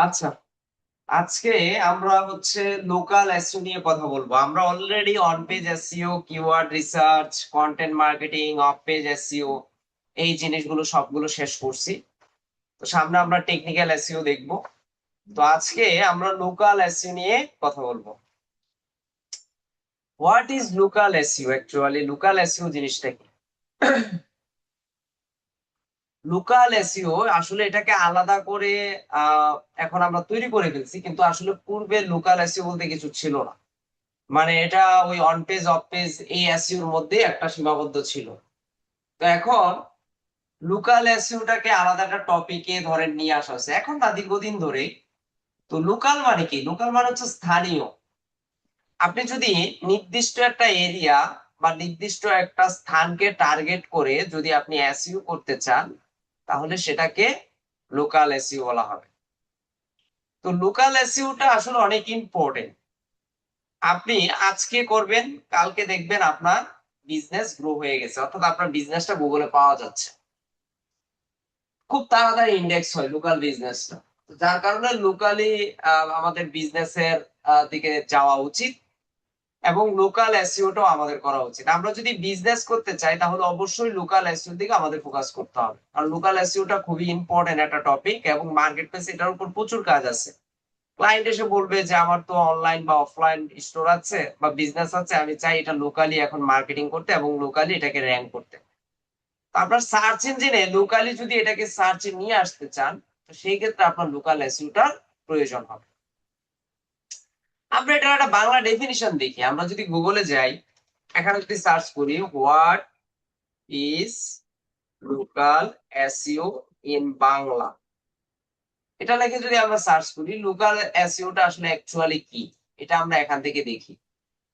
আচ্ছা, আজকে আমরা লোকাল এসইও নিয়ে কথা বলবো। আমরা already on page SEO, keyword research, content marketing, of page SEO এই জিনিসগুলো সবগুলো শেষ করছি। তো সামনে আমরা টেকনিক্যাল এসইও দেখবো। তো আজকে আমরা লোকাল এসইও নিয়ে কথা বলবো। What is local SEO? Actually local SEO জিনিসটা কি? লোকাল এসইও আসলে এটাকে আলাদা করে আহ এখন আমরা তৈরি করে ফেলছি, কিন্তু আসলে পূর্বে লোকাল এসইও বলতে কিছু ছিল না। মানে এটা ওই অন পেজ অফ পেজ এই এসইওর মধ্যে একটা সীমাবদ্ধ ছিল। তো এখন লোকাল এসইওটাকে আলাদা একটা টপিকে ধরেন নিয়ে আসা হয়েছে এখন না, দীর্ঘদিন ধরে। তো লোকাল মানে কি? লোকাল মানে হচ্ছে স্থানীয়। আপনি যদি নির্দিষ্ট একটা এরিয়া বা নির্দিষ্ট একটা স্থানকে টার্গেট করে যদি আপনি এসইও করতে চান, তাহলে সেটাকে লোকাল এসইও বলা হবে। তো লোকাল এসইওটা আসলে অনেক ইম্পর্টেন্ট। আপনি আজকে করবেন, কালকে দেখবেন আপনার বিজনেস গ্রো হয়ে গেছে, অর্থাৎ আপনার বিজনেসটা গুগলে পাওয়া যাচ্ছে। খুব তাড়াতাড়ি ইন্ডেক্স হয় লোকাল বিজনেসটা। যার কারণে লোকালি আমাদের বিজনেসের দিকে যাওয়া উচিত, এবং লোকাল এসইওটাও আমাদের করা উচিত। আমরা যদি বিজনেস করতে চাই তাহলে অবশ্যই লোকাল এসইওর দিকে আমাদের ফোকাস করতে হবে, কারণ লোকাল এসইওটা খুবই ইম্পর্টেন্ট একটা টপিক, এবং মার্কেট প্লেস এটার উপর প্রচুর কাজ আছে। ক্লায়েন্ট এসে বলবে যে আমার তো অনলাইন বা অফলাইন স্টোর আছে বা বিজনেস আছে, আমি চাই এটা লোকালি এখন মার্কেটিং করতে এবং লোকালি এটাকে র্যাঙ্ক করতে। তো আপনার সার্চ ইঞ্জিনে লোকালি যদি এটাকে সার্চে নিয়ে আসতে চান, তো সেই ক্ষেত্রে আপনার লোকাল এসইওটার প্রয়োজন হবে। আমরা এটার একটা বাংলা ডেফিনিশন দেখি। আমরা যদি গুগলে যাই, এখানে যদি সার্চ করি what is local SEO in Bangla, এটা লিখে যদি আমরা সার্চ করি লোকাল এসইওটা আসলে অ্যাকচুয়ালি কি, এটা আমরা এখান থেকে দেখি।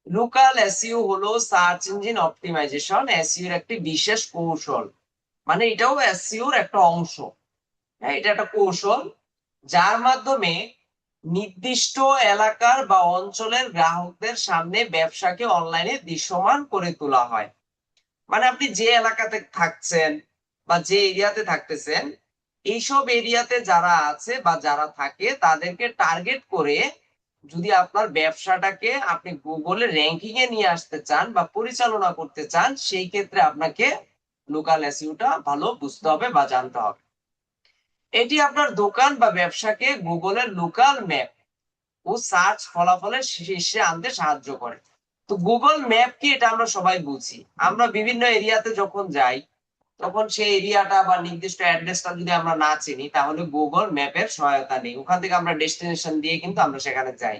লোকাল এসইও হলো সার্চ ইঞ্জিন অপটিমাইজেশন এসইও এর একটি বিশেষ কৌশল। মানে এটাও এসইও এর একটা অংশ। হ্যাঁ, এটা একটা কৌশল যার মাধ্যমে নির্দিষ্ট এলাকার বা অঞ্চলের গ্রাহকদের সামনে ব্যবসাকে অনলাইনে দৃশ্যমান করে তোলা হয়। মানে আপনি যে এলাকাতে থাকছেন বা যে এরিয়াতে থাকতেছেন, এইসব এরিয়াতে যারা আছে বা যারা থাকে তাদেরকে টার্গেট করে যদি আপনার ব্যবসাটাকে আপনি গুগলে র্যাঙ্কিং এ নিয়ে আসতে চান বা পরিচালনা করতে চান, সেই ক্ষেত্রে আপনাকে লোকাল এসইওটা ভালো বুঝতে হবে বা জানতে হবে। এটি আপনার দোকান বা ব্যবসাকে গুগলের লোকাল ম্যাপ ও সার্চ ফলাফলের শীর্ষে আনতে সাহায্য করে। তো গুগল ম্যাপ কি, এটা আমরা সবাই বুঝি। আমরা বিভিন্ন এরিয়াতে যখন যাই, তখন সেই এরিয়াটা বা নির্দিষ্ট অ্যাড্রেসটা যদি আমরা না চিনি, তাহলে গুগল ম্যাপের সহায়তা নেই, ওখান থেকে আমরা ডেস্টিনেশন দিয়ে কিন্তু আমরা সেখানে যাই।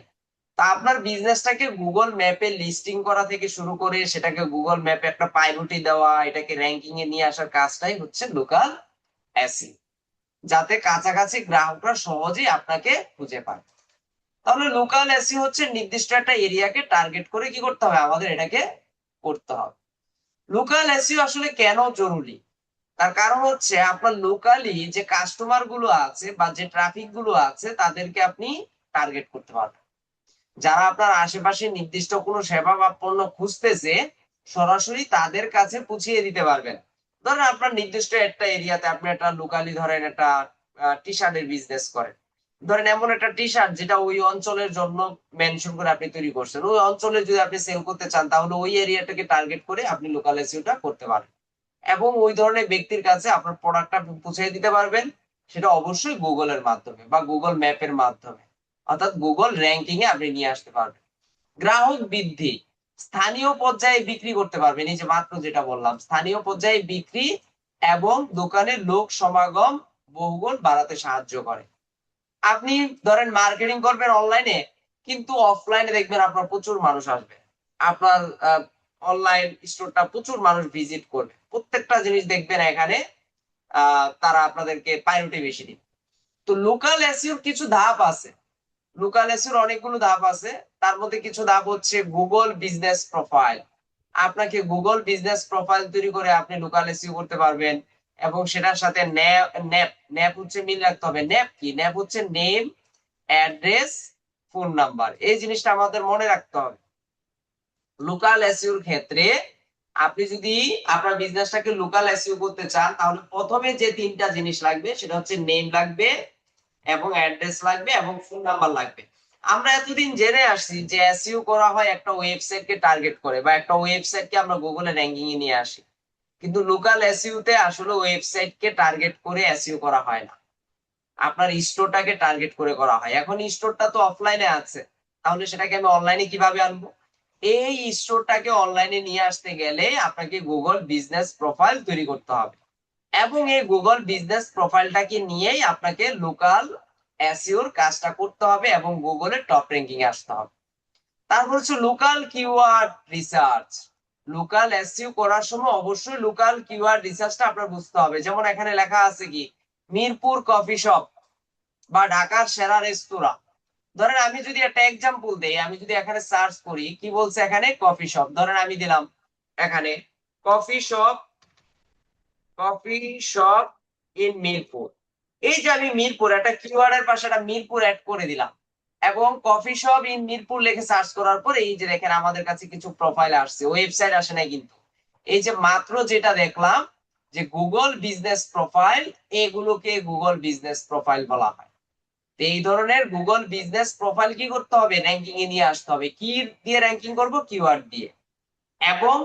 তা আপনার বিজনেসটাকে গুগল ম্যাপে লিস্টিং করা থেকে শুরু করে সেটাকে গুগল ম্যাপে একটা প্রায়োরিটি দেওয়া, এটাকে র্যাঙ্কিং এ নিয়ে আসার কাজটাই হচ্ছে লোকাল এসি, যাতে কাছাকাছি গ্রাহকরা সহজেই আপনাকে খুঁজে পায়। তাহলে লোকাল এসি হচ্ছে নির্দিষ্ট একটা এরিয়াকে টার্গেট করে কি করতে হবে, আমাদের এটাকে করতে হবে। লোকাল এসইও আসলে কেন জরুরি? তার কারণ হচ্ছে আপনার লোকালি যে কাস্টমার গুলো আছে বা যে ট্রাফিক গুলো আছে তাদেরকে আপনি টার্গেট করতে পারবেন। যারা আপনার আশেপাশে নির্দিষ্ট কোনো সেবা বা পণ্য খুঁজতেছে, সরাসরি তাদের কাছে পৌঁছিয়ে দিতে পারবেন। ধরেন আপনার নির্দিষ্ট একটা এরিয়াতে আপনি একটা লোকালি ধরেন একটা টি শার্টের বিজনেস করেন। ধরেন এমন একটা টি শার্ট যেটা ওই অঞ্চলের জন্য মেনশন করে আপনি তৈরি করছেন, ওই অঞ্চলে যদি আপনি সেল করতে চান, তাহলে ওই এরিয়াটাকে টার্গেট করে আপনি লোকাল এসইওটা করতে পারেন, এবং ওই ধরনের ব্যক্তির কাছে আপনার প্রোডাক্টটা পৌঁছে দিতে পারবেন। সেটা অবশ্যই গুগলের মাধ্যমে বা গুগল ম্যাপের মাধ্যমে, অর্থাৎ গুগল র্যাঙ্কিং এ আপনি নিয়ে আসতে পারবেন। গ্রাহক বৃদ্ধি, স্থানীয় পর্যায়ে বিক্রি করতে পারবেন। এই যে মাত্র যেটা বললাম, স্থানীয় পর্যায়ে বিক্রি এবং দোকানের লোক সমাগম বহুগুণ বাড়াতে সাহায্য করে। আপনি ধরেন মার্কেটিং করবেন অনলাইনে, কিন্তু অফলাইনে দেখবেন আপনার প্রচুর মানুষ আসবে, আপনার অনলাইন স্টোরটা প্রচুর মানুষ ভিজিট করবে, প্রত্যেকটা জিনিস দেখবেন এখানে তারা আপনাদেরকে প্রায়োরিটি বেশি দিবে। তো লোকাল এসইওর কিছু ধাপ আছে। লোকাল এসইওর অনেকগুলো ধাপ আছে। তার মধ্যে কিছু ধাপ হচ্ছে গুগল বিজনেস প্রোফাইল। আপনাকে গুগল বিজনেস প্রোফাইল তৈরি করে আপনি লোকাল এসইও করতে পারবেন, এবং সেটার সাথে ন্যাপ ন্যাপ ন্যাপ হচ্ছে মিল রাখতে হবে। ন্যাপ কি? ন্যাপ হচ্ছে নেম, অ্যাড্রেস, ফোন নাম্বার। এই জিনিসটা আমাদের মনে রাখতে হবে। লোকাল এসইওর ক্ষেত্রে আপনি যদি আপনার বিজনেসটাকে লোকাল এসইও করতে চান, তাহলে প্রথমে যে তিনটা জিনিস লাগবে সেটা হচ্ছে নেম লাগবে, এবং অ্যাড্রেস লাগবে এবং ফোন নাম্বার লাগবে। আমরা এতদিন জেনে আসছি যে এসইও করা হয় একটা ওয়েবসাইটকে টার্গেট করে বা একটা ওয়েবসাইটকে আমরা গুগলে র্যাঙ্কিং এ নিয়ে আসি, কিন্তু লোকাল এসইও তে আসলে ওয়েবসাইটকে টার্গেট করে এসইও করা হয় না, আপনার স্টোরটাকে টার্গেট করে করা হয়। এখন স্টোরটা তো অফলাইনে আছে, তাহলে সেটাকে আমি অনলাইনে কিভাবে আনবো? এই স্টোরটাকে অনলাইনে নিয়ে আসতে গেলে আপনাকে গুগল বিজনেস প্রোফাইল তৈরি করতে হবে, এবং এই গুগল বিজনেস প্রোফাইলটাকে নিয়েই আপনাকে লোকাল এসইওর কাজটা করতে হবে এবং গুগলের টপ র্যাঙ্কিং এ আসতে হবে। তারপর হচ্ছে local keyword research. Local SEO করার সময় অবশ্যই লোকাল কিওয়ার্ড রিসার্চটা আপনার বুঝতে হবে। যেমন এখানে লেখা আছে কি মিরপুর কফি শপ বা ঢাকার সেরা রেস্তোরাঁ। ধরেন আমি যদি একটা এক্সাম্পল দেই, আমি যদি এখানে সার্চ করি কি বলছে এখানে কফি শপ, ধরেন আমি দিলাম এখানে coffee shop, coffee shop in Mirpur. এই যে আমি মিরপুর একটা কিওয়ার্ডের পাশে একটা মিরপুর অ্যাড করে দিলাম এবং কফি শপ ইন মিরপুর লিখে সার্চ করার পরে এই যে দেখেন আমাদের কাছে কিছু প্রোফাইল আসছে, ওয়েবসাইট আসে নাই কিন্তু। এই যে মাত্র যেটা দেখলাম যে গুগল বিজনেস প্রোফাইল, এগুলোকে গুগল বিজনেস প্রোফাইল বলা হয়। তো এই ধরনের গুগল বিজনেস প্রোফাইল কি করতে হবে, র্যাঙ্কিং এ নিয়ে আসতে হবে। কি দিয়ে র্যাঙ্কিং করব? কিওয়ার্ড দিয়ে। এবং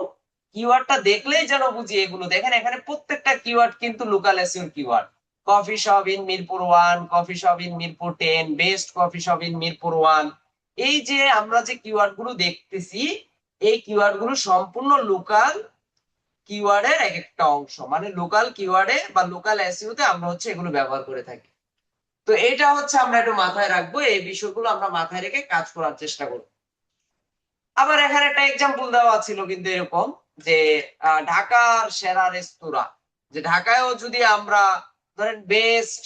কিওয়ার্ডটা দেখলেই যেন বুঝি এগুলো, দেখেন এখানে প্রত্যেকটা কিওয়ার্ড কিন্তু local SEO keyword. Coffee shop in Mirpur 1, coffee shop in Mirpur 10, best coffee shop in Mirpur 1। এই যে আমরা যে কিওয়ার্ড গুলো দেখতেছি, এই কিওয়ার্ড গুলো সম্পূর্ণ লোকাল কিওয়ার্ডের এক একটা অংশ, মানে লোকাল কিওয়ার্ডে বা লোকাল এসইও তে আমরা হচ্ছে এগুলো ব্যবহার করে থাকি। তো এটা হচ্ছে আমরা একটু মাথায় রাখবো, এই বিষয়গুলো আমরা মাথায় রেখে কাজ করার চেষ্টা করব। আবার এখানে একটা এক্সাম্পল দেওয়া ছিল কিন্তু এরকম যে ঢাকার সেরা রেস্তোরাঁ, যে ঢাকায়ও যদি আমরা ধরেন বেস্ট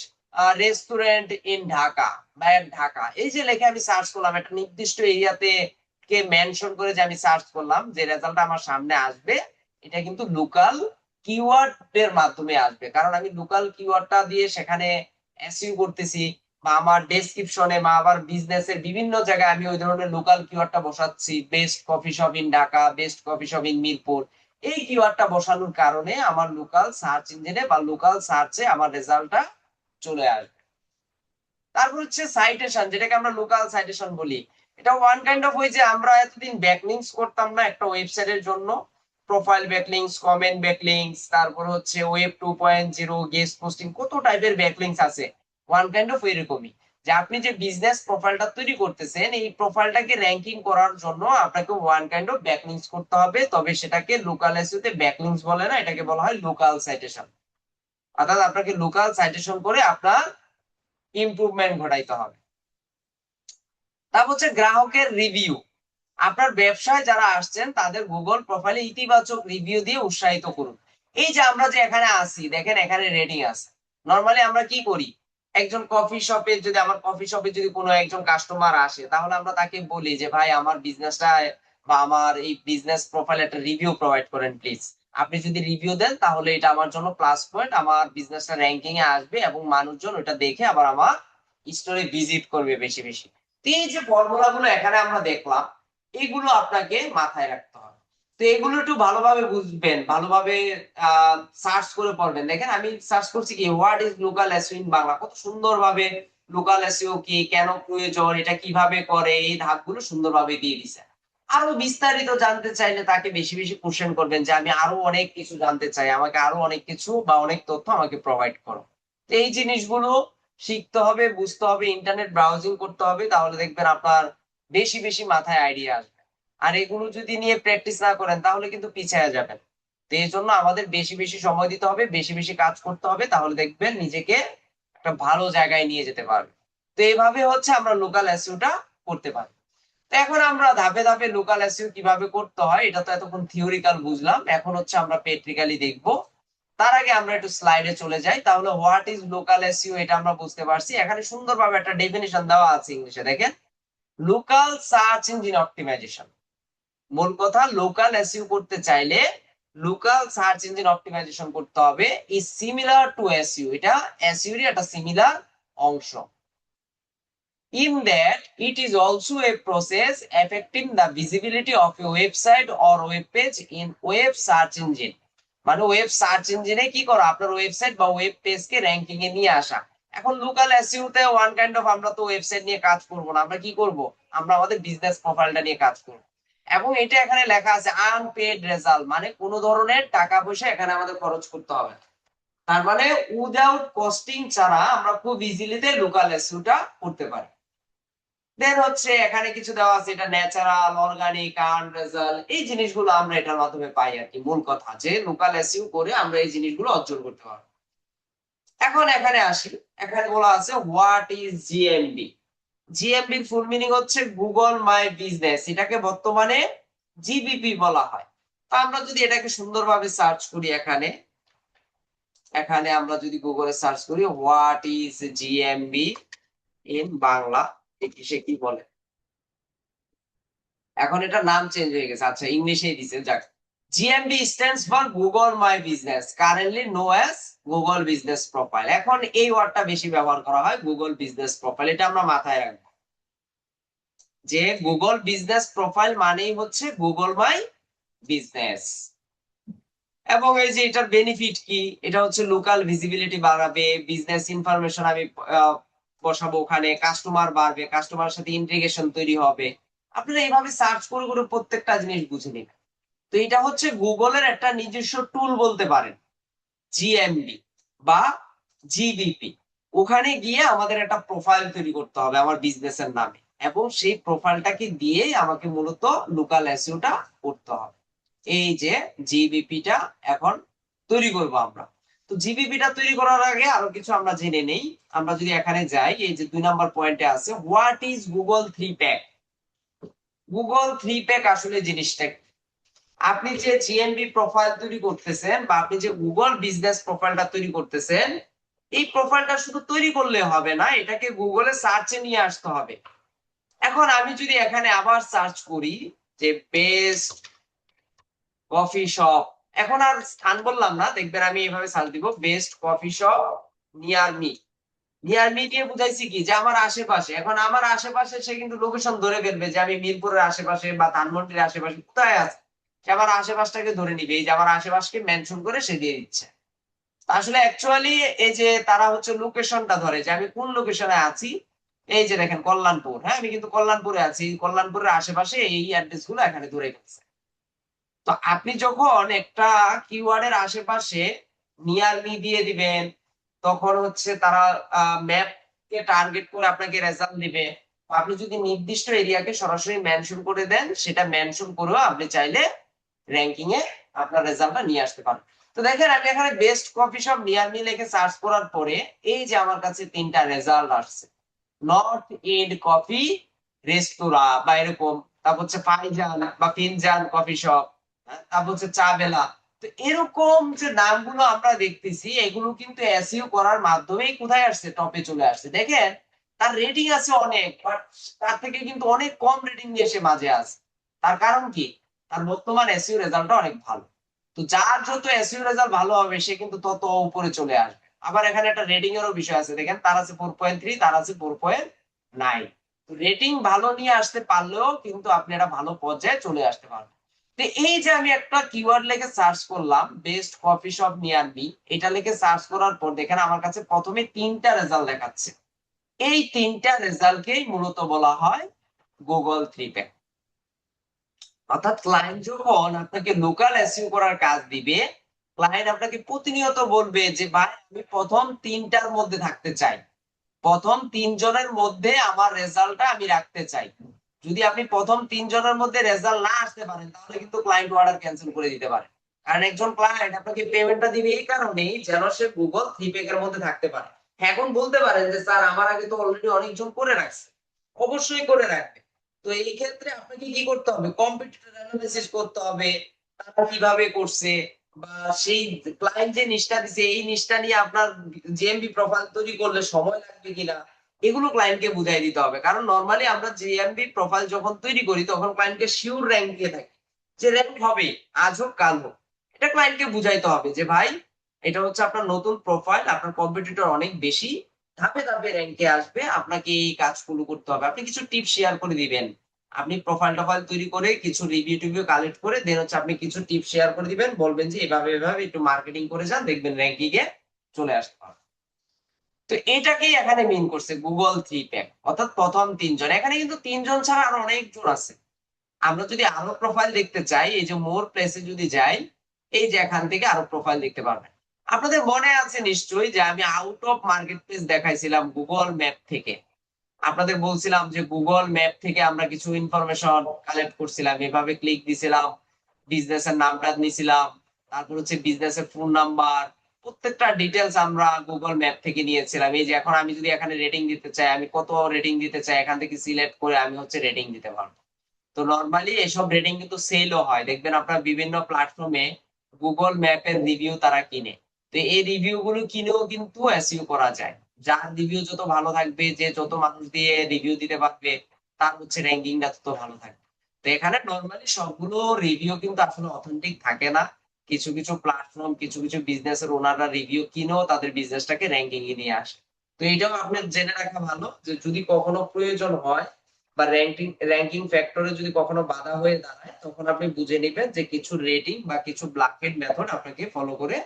রেস্টুরেন্ট ইন ঢাকা বা ঢাকা, এই যে লেখে আমি সার্চ করলাম একটা নির্দিষ্ট এরিয়াতে কে মেনশন করে যে আমি সার্চ করলাম, যে রেজাল্ট আমার সামনে আসবে এটা কিন্তু লোকাল কিওয়ার্ড এর মাধ্যমে আসবে, কারণ আমি লোকাল কিওয়ার্ডটা দিয়ে সেখানে এসইও করতেছি, বা আমার ডেসক্রিপশনে বা আবার বিজনেসের বিভিন্ন জায়গায় আমি ওই ধরনের লোকাল কিওয়ার্ডটা বসাচ্ছি, best coffee shop in Dhaka, best coffee shop in Mirpur. এই কিওয়ার্ডটা বসানোর কারণে আমার লোকাল সার্চ ইঞ্জিনে বা লোকাল সার্চে আমার রেজাল্টটা চলে আসবে। তারপর হচ্ছে সাইটেশন, যেটাকে আমরা লোকাল সাইটেশন বলি। এটা ওয়ান কাইন্ড অফ ওই যে আমরা এতদিন ব্যাকলিংকস করতাম না একটা ওয়েবসাইটের জন্য, প্রোফাইল ব্যাকলিংকস, কমেন্ট ব্যাকলিংকস, তারপর হচ্ছে ওয়েব 2.0, গেস্ট পোস্টিং, কত টাইপের ব্যাকলিংকস আছে। ওয়ান কাইন্ড অফ এরকমই, যে আপনি যে বিজনেস প্রোফাইলটা তৈরি করতেছেন এই প্রোফাইলটাকে র‍্যাঙ্কিং করার জন্য আপনাকে ওয়ান কাইন্ড অফ ব্যাকলিংকস করতে হবে, তবে সেটাকে লোকাল এসইওতে ব্যাকলিংকস বলে না, এটাকে বলা হয় লোকাল সাইটেশন। অর্থাৎ আপনাকে লোকাল সাইটেশন করে আপনার ইমপ্রুভমেন্ট ঘটাইতে হবে। তারপর হচ্ছে গ্রাহকের রিভিউ। আপনার ব্যবসায় যারা আসছেন তাদের গুগল প্রোফাইলে ইতিবাচক রিভিউ দিয়ে উৎসাহিত করুন। এই যে আমরা যে এখানে আসি, দেখেন এখানে রেটিং আছে। নরমালি আমরা কি করি, একজন কফি শপে যদি আমার কফি শপে যদি কোনো একজন কাস্টমার আসে, তাহলে আমরা তাকে বলি যে ভাই আমার বিজনেসটা বা আমার এই বিজনেস প্রোফাইলে একটা রিভিউ প্রোভাইড করেন প্লিজ। আপনি যদি রিভিউ দেন তাহলে এটা আমার জন্য প্লাস পয়েন্ট, আমার বিজনেসটা র‍্যাঙ্কিং এ আসবে এবং মানুষজন ওটা দেখে আবার আমার স্টোরে ভিজিট করবে বেশি বেশি। তো এই যে ফর্মুলা গুলো এখানে আমরা দেখলাম, এগুলো আপনাকে মাথায় রাখতে হবে। তো এগুলো একটু ভালোভাবে বুঝবেন, ভালোভাবে সার্চ করে পড়বেন। দেখেন আমি সার্চ করছি কি what is local SEO in Bangla, কত সুন্দরভাবে লোকাল এসইও কি, কেন প্রয়োজন, এটা কিভাবে করে, এই ধাপগুলো সুন্দরভাবে দিয়ে দিছে। আরো বিস্তারিত জানতে চাইলে তাকে বেশি বেশি কোশ্চেন করবেন যে আমি আরো অনেক কিছু জানতে চাই, আমাকে আরো অনেক কিছু বা অনেক তথ্য আমাকে প্রোভাইড করো। তো এই জিনিসগুলো শিখতে হবে, বুঝতে হবে, ইন্টারনেট ব্রাউজিং করতে হবে, তাহলে দেখবেন আপনার বেশি বেশি মাথায় আইডিয়া আসবে। আর এগুলো যদি নিয়ে প্র্যাকটিস না করেন তাহলে কিন্তু পিছিয়ে যাবেন। তো এই জন্য আমাদের বেশি বেশি সময় দিতে হবে, বেশি বেশি কাজ করতে হবে, তাহলে দেখবেন নিজেকে একটা ভালো জায়গায় নিয়ে যেতে পারবে। তো এইভাবে হচ্ছে আমরা লোকাল এসইওটা করতে পারি। তো এখন আমরা ধাপে ধাপে লোকাল এসইও কিভাবে করতে হয়, এটা তো এতক্ষণ থিওরিক্যাল বুঝলাম, এখন হচ্ছে আমরা প্র্যাকটিক্যালি দেখবো। তার আগে আমরা একটু স্লাইডে চলে যাই। তাহলে হোয়াট ইজ লোকাল এসইও এটা আমরা বুঝতে পারছি, এখানে সুন্দরভাবে একটা ডেফিনিশন দেওয়া আছে ইংলিশে, দেখেন লোকাল সার্চ ইঞ্জিন অপটিমাইজেশন। মূল কথা, লোকাল এসইও করতে চাইলে লোকাল সার্চ ইঞ্জিন অপটিমাইজেশন করতে হবে। ইজ সিমিলার টু এসইও, এটা এসইও এর একটা সিমিলার অংশ। In that it is also a process affecting the visibility of a website or web page in web search engine। মানে web search ইঞ্জিনে কি করা, আপনার ওয়েবসাইট বা ওয়েব পেজকে র‍্যাঙ্কিং এ নিয়ে আসা এখন লোকাল এসইও তে ওয়ান কাইন্ড অফ আমরা তো ওয়েবসাইট নিয়ে কাজ করব না, আমরা কি করব, আমরা আমাদের বিজনেস প্রোফাইলটা নিয়ে কাজ করব। এবং এটা এখানে লেখা আছে আনপেড রেজাল্ট, মানে কোনো ধরনের টাকা পয়সা এখানে আমাদের খরচ করতে হবে না। তার মানে উইদাউট কস্টিং ছাড়া আমরা খুব ইজিলিতে লোকাল এসইওটা করতে পারি। দেন হচ্ছে এখানে কিছু দেওয়া আছে, এটা ন্যাচারাল, অর্গানিক, আর্ন রেজাল্ট, এই জিনিসগুলো আমরা এটার মাধ্যমে পাই আর কি। মূল কথা যে লোকাল এসইও করে আমরা এই জিনিসগুলো অর্জন করতে পারবো। এখন এখানে আসি, এখানে বলা আছে হোয়াট ইজ জিএমবি। জিএমবির ফুল মিনিং হচ্ছে গুগল মাই বিজনেস, এটাকে বর্তমানে জিবিপি বলা হয়। তো আমরা যদি এটাকে সুন্দরভাবে সার্চ করি, এখানে এখানে আমরা যদি গুগলে সার্চ করি what is GMB in Bangla, সে কি বলে। এখন এটা নাম চেঞ্জ হয়ে গেছে, আচ্ছা ইংলিশেই দিছে, যাক। GMB stands for Google my Business, currently known as Google Business Profile. এখন এই ওয়ার্ডটা বেশি ব্যবহার করা হয়, গুগল বিজনেস প্রোফাইল, এটা আমরা মাথায় রাখবো যে গুগল বিজনেস প্রোফাইল মানেই হচ্ছে গুগল মাই বিজনেস। এবং এই যে এটার বেনিফিট কি, এটা হচ্ছে লোকাল ভিজিবিলিটি বাড়াবে, বিজনেস ইনফরমেশন আমি বসাবো ওখানে, কাস্টমার বাড়বে, কাস্টমার সাথে ইন্টিগ্রেশন তৈরি হবে। আপনারা এইভাবে সার্চ করে করে প্রত্যেকটা জিনিস বুঝে নিন। তো এটা হচ্ছে গুগলের একটা নিজস্ব টুল বলতে পারেন, জিএমবি বা জিবিপি। ওখানে গিয়ে আমাদের একটা প্রোফাইল তৈরি করতে হবে আমার বিজনেসের নামে, এবং সেই প্রোফাইলটাকে দিয়ে আমাকে মূলত লোকাল এসইওটা করতে হবে। এই যে জিবিপিটা এখন তৈরি করব আমরা। তো জিবিপিটা তৈরি করার আগে আরো কিছু আমরা জেনে নেই। আমরা যদি এখানে যাই, এই যে 2 নম্বর পয়েন্টে আছে what is Google 3 pack. Google 3 pack আসলে জিনিসটা কি? আপনি যে জিএমবি প্রোফাইল তৈরি করতেছেন বা আপনি যে গুগল বিজনেস প্রোফাইলটা তৈরি করতেছেন, এই প্রোফাইলটা শুধু তৈরি করলে হবে না, এটাকে গুগলে সার্চে নিয়ে আসতে হবে। এখন আমি যদি এখানে আবার সার্চ করি যে বেস্ট কফি শপ, এখন আর স্থান বললাম না, দেখবেন আমি এইভাবে সার্চ দিব best coffee shop near me. Near me দিয়ে বুঝাইছি কি, যে আমার আশেপাশে। এখন আমার আশেপাশে সে কিন্তু লোকেশন ধরে ফেলবে যে আমি মিরপুরের আশেপাশে বা ধানমন্ডির আশেপাশে কোথায় আছে, সে আমার আশেপাশটাকে ধরে নিবে, এই যে আমার আশেপাশকে মেনশন করে সে দিয়ে দিচ্ছে। আসলে অ্যাকচুয়ালি এই যে তারা হচ্ছে লোকেশনটা ধরে যে আমি কোন লোকেশনে আছি। এই যে দেখেন কল্যাণপুর, হ্যাঁ আমি কিন্তু কল্যাণপুরে আছি, কল্যাণপুরের আশেপাশে এই অ্যাড্রেস গুলো এখানে ধরে ফেলছে। তো আপনি যখন একটা কিওয়ার্ডের আশেপাশে নিয়ার মি দিয়ে দিবেন, তখন হচ্ছে তারা ম্যাপ কে টার্গেট করে আপনাকে রেজাল্ট দিবে। আপনি যদি নির্দিষ্ট এরিয়াকে সরাসরি মেনশন করে দেন, সেটা মেনশন করেও আপনি চাইলে র্যাঙ্কিং এ আপনার রেজাল্টটা নিয়ে আসতে পারেন। তো দেখেন আমি এখানে best coffee shop near me লিখে সার্চ করার পরে এই যে আমার কাছে 3টা রেজাল্ট আসছে। নর্থ এন্ড কফি রেস্তোরাঁ বা এরকম, তারপর হচ্ছে ফাইজান বা ফিনজান কফি শপ, তারপর হচ্ছে চা বেলা। তো এরকম যে নামগুলো আমরা দেখতেছি, এগুলো কিন্তু এসইও করার মাধ্যমেই কোথায় আসছে, টপে চলে আসছে। দেখেন তার রেটিং আছে অনেক, বাট তার থেকে কিন্তু অনেক কম রেটিং নিয়ে এসে মাঝে আছে। তার কারণ কি, তার বর্তমান এসইও রেজাল্টটা অনেক ভালো। তো যার যত এসইও রেজাল্ট ভালো হবে সে কিন্তু তত উপরে চলে আসবে। আবার এখানে একটা রেটিং এরও বিষয় আছে, দেখেন তার আছে 4.3, তার আছে 4.9। রেটিং ভালো নিয়ে আসতে পারলেও কিন্তু আপনি একটা ভালো পর্যায়ে চলে আসতে পারবেন। তো এই যে আমি একটা কিওয়ার্ড লিখে সার্চ করলাম best coffee shop near me, এটা লিখে সার্চ করার পর দেখেন আমার কাছে প্রথমে 3টা রেজাল্ট দেখাচ্ছে। এই 3টা রেজাল্টকেই মূলত বলা হয় গুগল 3 প্যাক। অর্থাৎ ক্লায়েন্ট যখন আপনাকে লোকাল এসইও করার কাজ দিবে, ক্লায়েন্ট আপনাকে প্রতিনিয়ত বলবে যে ভাই আমি প্রথম 3টার মধ্যে থাকতে চাই, প্রথম 3 জনের মধ্যে আমার রেজাল্টটা আমি রাখতে চাই। যদি আপনি প্রথম 3 জনের মধ্যে রেজাল্ট না আসতে পারেন, তাহলে কিন্তু ক্লায়েন্ট অর্ডার ক্যান্সেল করে দিতে পারে। কারণ একজন ক্লায়েন্ট আপনাকে পেমেন্টটা দিবে এই কারণেই যেন সে গুগল 3 প্যাক এর মধ্যে থাকতে পারে। হ্যাঁ, এখন বলতে পারেন যে স্যার আমার আগে তো অলরেডি অনেকজন করে রাখছে। অবশ্যই করে রাখবে। তো এই ক্ষেত্রে আপনাকে কি করতে হবে, কম্পিটিটর অ্যানালিসিস করতে হবে, তারা কিভাবে করছে, বা সেই ক্লায়েন্ট যে নিষ্ঠা দিছে এই নিষ্ঠা নিয়ে আপনার জিএমবি প্রোফাইল তৈরি করলে সময় লাগবে কিনা, এগুলো ক্লায়েন্টকে বুঝাই দিতে হবে। কারণ নরমালি আমরা জিএমবি প্রোফাইল যখন তৈরি করি তখন ক্লায়েন্টকে শিওর র‍্যাঙ্ক দিয়ে থাকি, যে র‍্যাঙ্ক হবে, আজ হোক কাল হোক। এটা ক্লায়েন্টকে বুঝাইতে হবে যে ভাই এটা হচ্ছে আপনার নতুন প্রোফাইল, আপনার কম্পিটিটর অনেক বেশি, ধাপে ধাপে র‍্যাঙ্কে আসবে, আপনাকে এই কাজগুলো করতে হবে। আপনি কিছু টিপস শেয়ার করে দিবেন, আপনি প্রোফাইল টোফাইল তৈরি করে কিছু রিভিউ টিভিউ কালেক্ট করে দেন হচ্ছে আপনি কিছু টিপস শেয়ার করে দিবেন, বলবেন যে এভাবে এভাবে একটু মার্কেটিং করে যান, দেখবেন র‍্যাঙ্কিং এ চলে আসতে পারবে। তো এটাকেই এখানে মিন করছে গুগল 3 প্যাক, অর্থাৎ প্রথম 3 জন। এখানে কিন্তু 3 জন ছাড়া আরো অনেকজন আছে। আমরা যদি আরো প্রোফাইল দেখতে চাই, এই যে মোর প্লেসে যদি যাই, এই যে এখান থেকে আরো প্রোফাইল দেখতে পারবেন। আপনাদের মনে আছে নিশ্চয়ই যে আমি আউট অফ মার্কেট প্লেস দেখাইছিলাম গুগল ম্যাপ থেকে। আপনাদের বলছিলাম যে গুগল ম্যাপ থেকে আমরা কিছু ইনফরমেশন কালেক্ট করছিলাম, এভাবে ক্লিক দিছিলাম, বিজনেসের নামটা নিছিলাম, তারপর হচ্ছে বিজনেসের ফোন নাম্বার, প্রত্যেকটা ডিটেলস আমরা গুগল ম্যাপ থেকে নিয়েছিলাম। এই যে এখন আমি যদি এখানে রেটিং দিতে চাই, আমি কত রেটিং দিতে চাই, এখান থেকে সিলেক্ট করে আমি হচ্ছে রেটিং দিতে পারবো। তো নর্মালি এসব রেটিং কিন্তু সেলও হয়, দেখবেন আপনার বিভিন্ন প্ল্যাটফর্মে গুগল ম্যাপের রিভিউ তারা কিনে। তো এই রিভিউ গুলো কিনেও কিন্তু এসইও করা যায়। যার রিভিউ যত ভালো থাকবে, যে যত মানুষ দিয়ে রিভিউ দিতে পারবে, তার হচ্ছে র্যাঙ্কিংটা তত ভালো থাকবে। তো এখানে নর্মালি সবগুলো রিভিউ কিন্তু আসলে অথেন্টিক থাকে না। কিছু কিছু প্ল্যাটফর্ম, কিছু কিছু বিজনেসের ওনাররা রিভিউ কিনেও তাদের বিজনেসটাকে র্যাঙ্কিং এ নিয়ে আসে। তো এটাও আপনার জেনে রাখা ভালো যে যদি কখনো প্রয়োজন হয় বা র্যাঙ্কিং র্যাঙ্কিং ফ্যাক্টরে যদি কখনো বাধা হয়ে দাঁড়ায়, তখন আপনি বুঝে নেবেন যে কিছু রেটিং বা কিছু ব্ল্যাকেট মেথড আপনাকে ফলো করে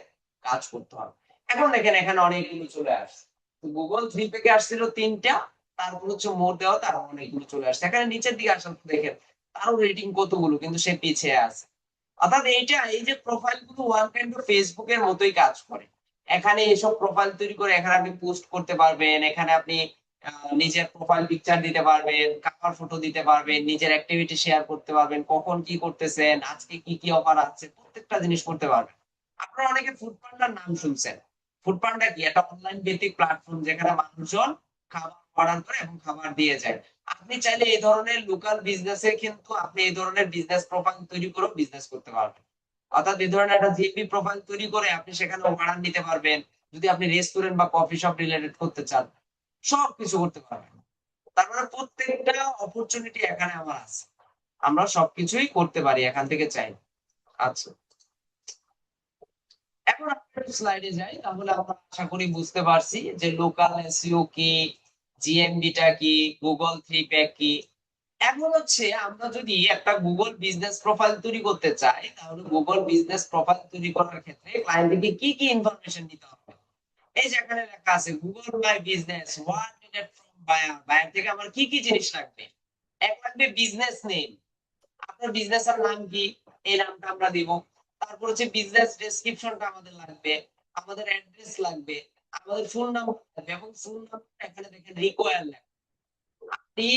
কাজ করতে হবে। এখন দেখেন এখানে অনেকগুলো চলে আসছে। গুগল 3 প্যাকে আসছিল 3টা, তারপর হচ্ছে মোর দেওয়া তার অনেকগুলো চলে আসছে। এখানে নিচের দিকে আসার পর দেখেন তারও রেটিং কতগুলো, কিন্তু সে পিছিয়ে আছে। অর্থাৎ এইটা, এই যে প্রোফাইল গুলো ওয়ান কাইন্ড অফ ফেসবুকের মতোই কাজ করে। এখানে এসব প্রোফাইল তৈরি করে এখানে আপনি পোস্ট করতে পারবেন, এখানে আপনি নিজের প্রোফাইল পিকচার দিতে পারবেন, কাভার ফটো দিতে পারবেন, নিজের অ্যাক্টিভিটি শেয়ার করতে পারবেন, কখন কি করতেছেন, আজকে কি কি অফার আছে, প্রত্যেকটা জিনিস করতে পারবেন। আপনারা অনেকে ফুড পান্ডার নাম শুনছেন। ফুড পান্ডা কি? একটা অনলাইন ভিত্তিক প্ল্যাটফর্ম যেখানে মানুষজন খাবার অর্ডার করে এবং খাবার দিয়ে যায়। আপনি চাইলে এই ধরনের লোকাল বিজনেসে কিন্তু আপনি এই ধরনের বিজনেস প্রোফাইল তৈরি করে বিজনেস করতে পারবেন। অর্থাৎ এই ধরনের একটা জিপি প্রোফাইল তৈরি করে আপনি সেখানে অর্ডার নিতে পারবেন। যদি আপনি রেস্টুরেন্ট বা কফি শপ রিলেটেড করতে চান, সবকিছু করতে পারবেন। তার মানে প্রত্যেকটা অপরচুনিটি এখানে আমার আছে, আমরা সবকিছুই করতে পারি এখান থেকে চাই। আচ্ছা, এখন আমরা একটু স্লাইডে যাই, তাহলে আমরা আশা করি বুঝতে পারছি যে লোকাল এসইও কি, জিএমবিটা কি, গুগল 3 প্যাক কি। এখন হচ্ছে আমরা যদি একটা গুগল বিজনেস প্রোফাইল তৈরি করতে চাই, তাহলে গুগল বিজনেস প্রোফাইল তৈরি করার ক্ষেত্রে ক্লায়েন্টকে কি কি ইনফরমেশন দিতে হবে। এই যে এখানে লেখা আছে Google my Business, what needed from buyer, buyer থেকে আমার কি কি জিনিস লাগবে। এক লাগবে বিজনেস নেম, আপনার বিজনেসের নাম কি, এই নামটা আমরা দিব। তারপর হচ্ছে বিজনেস ডেসক্রিপশনটা আমাদের লাগবে, আমাদের অ্যাড্রেস লাগবে, আমাদের ফোন নাম্বার লাগবে, এবং ফোন নাম্বার এখানে দেখেন রিকোয়ার লাগবে। আপনি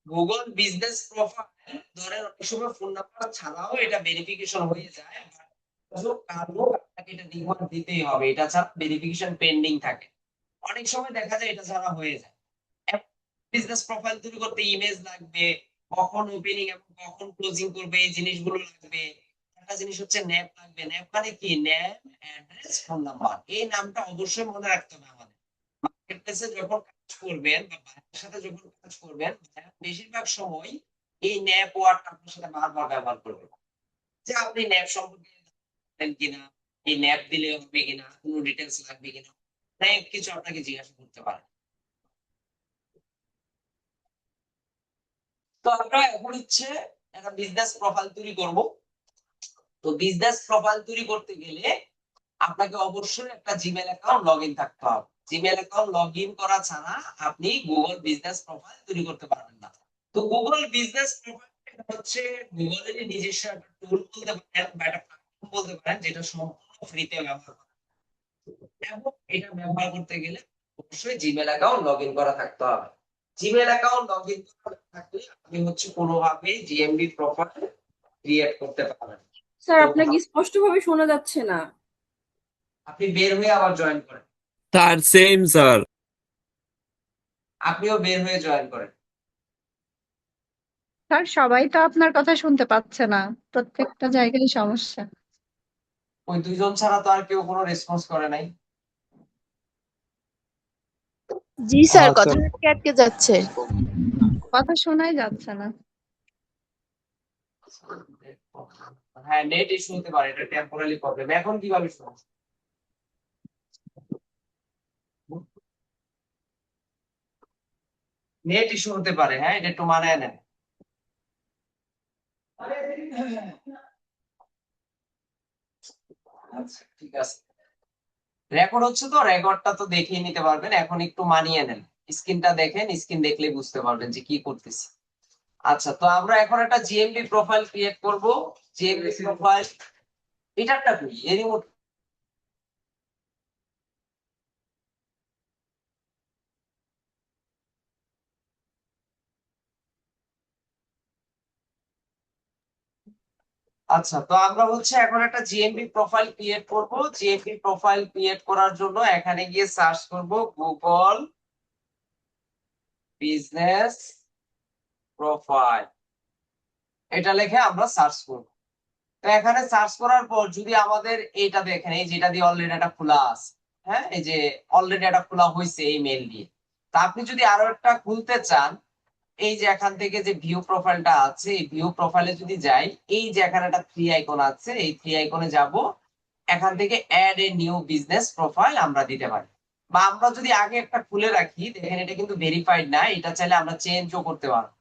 গুগল বিজনেস প্রোফাইল ধরেন অনেক সময় ফোন নাম্বার ছাড়াও এটা ভেরিফিকেশন হয়ে যায়, কারণ আপনাকে এটা রিকোয়ার দিতেই হবে, এটা ছাড়া ভেরিফিকেশন পেন্ডিং থাকে। অনেক সময় দেখা যায় এটা ছাড়া হয়ে যায়। বিজনেস প্রোফাইল তৈরি করতে ইমেজ লাগবে, কখন ওপেনিং এবং কখন ক্লোজিং করবে এই জিনিসগুলো লাগবে। একটা জিনিস হচ্ছে ন্যাপ লাগবে। ন্যাপ মানে কি? Name, address, phone number. এই নামটা অবশ্যই মনে রাখতে হবে আমাদের। মার্কেট প্লেসে যখন কাজ করবেন বা বাইরের সাথে যখন কাজ করবেন, বেশিরভাগ সময় এই ন্যাপ ওয়ার্ডটা আপনার সাথে বারবার ব্যবহার করবে। যে আপনি ন্যাপ সম্পর্কে জানেন কিনা, এই ন্যাপ দিলে হবে কিনা, কোনো ডিটেলস লাগবে কিনা, অনেক কিছু আপনাকে জিজ্ঞাসা করতে পারে। তো আমরা এখন হচ্ছে একটা বিজনেস প্রোফাইল তৈরি করব। তো বিজনেস প্রোফাইল তৈরি করতে গেলে আপনাকে অবশ্যই একটা জিমেল অ্যাকাউন্ট লগ ইন থাকতে হবে। জিমেল অ্যাকাউন্ট লগ ইন করা ছাড়া আপনি গুগল বিজনেস প্রোফাইল তৈরি করতে পারবেন না। তো গুগল বিজনেস প্রোফাইল হচ্ছে গুগলের নিজস্ব একটা টুল বলতে পারেন বা একটা প্ল্যাটফর্ম বলতে পারেন, যেটা সম্পূর্ণ ফ্রিতে ব্যবহার করা, এবং এটা ব্যবহার করতে গেলে অবশ্যই জিমেল অ্যাকাউন্ট লগ ইন করা থাকতে হবে। জিমেল অ্যাকাউন্ট লগ ইন করা থাকলে আপনি হচ্ছে কোনোভাবেই জিএমবি প্রোফাইল ক্রিয়েট করতে পারবেন। স্যার তো আপনাকে স্পষ্টভাবে শোনা যাচ্ছে না। আপনি বের হয়ে আবার জয়েন করেন। Sir same sir. আপনিও বের হয়ে জয়েন করেন। স্যার সবাই তো আপনার কথা শুনতে পাচ্ছে না, প্রত্যেকটা জায়গায় সমস্যা। ওই 2 জন ছাড়া তো আর কেউ কোনো রেসপন্স করে নাই। জি স্যার, আচ্ছা। কথা আটকে আটকে যাচ্ছে। কথা শোনাই যাচ্ছে না। হ্যাঁ, নেট ইস্যু হতে পারে, এটা টেম্পোরারি প্রবলেম। এখন কিভাবে শুনুন? নেট ইস্যু হতে পারে, হ্যাঁ, এটা একটু মানায় নেন। আচ্ছা, ঠিক আছে। রেকর্ড হচ্ছে তো, রেকর্ডটা তো দেখিয়ে নিতে পারবেন। এখন একটু মানিয়ে নেন, স্ক্রিনটা দেখেন, স্ক্রিন দেখলেই বুঝতে পারবেন যে কি করতেছি। আচ্ছা, তো আমরা এখন একটা জিএমবি প্রোফাইল ক্রিয়েট করব। জিএমবি প্রোফাইল, এটারটা করি এই রিমোট। আচ্ছা, তো আমরা হচ্ছে এখন একটা জিএমবি প্রোফাইল ক্রিয়েট করব। জিএমবি প্রোফাইল ক্রিয়েট করার জন্য এখানে গিয়ে সার্চ করব গুগল বিজনেস প্রোফাইল, এটা লিখে আমরা সার্চ করব। তো এখানে সার্চ করার পর যদি আমাদের এইটা দেখেন, এই যেটা দিয়ে অলরেডি একটা খোলা আছে, হ্যাঁ, এই যে অলরেডি একটা খোলা হয়েছে এই মেল দিয়ে। তা আপনি যদি আরো একটা খুলতে চান, এই যে এখান থেকে যে ভিউ প্রোফাইলটা আছে, এই ভিউ প্রোফাইলে যদি যাই, এই যে এখানে একটা থ্রি আইকন আছে, এই থ্রি আইকনে যাব। এখান থেকে add a new business profile আমরা দিতে পারি। বা আমরা যদি আগে একটা খুলে রাখি, দেখেন এটা কিন্তু ভেরিফাইড না, এটা চাইলে আমরা চেঞ্জও করতে পারবো।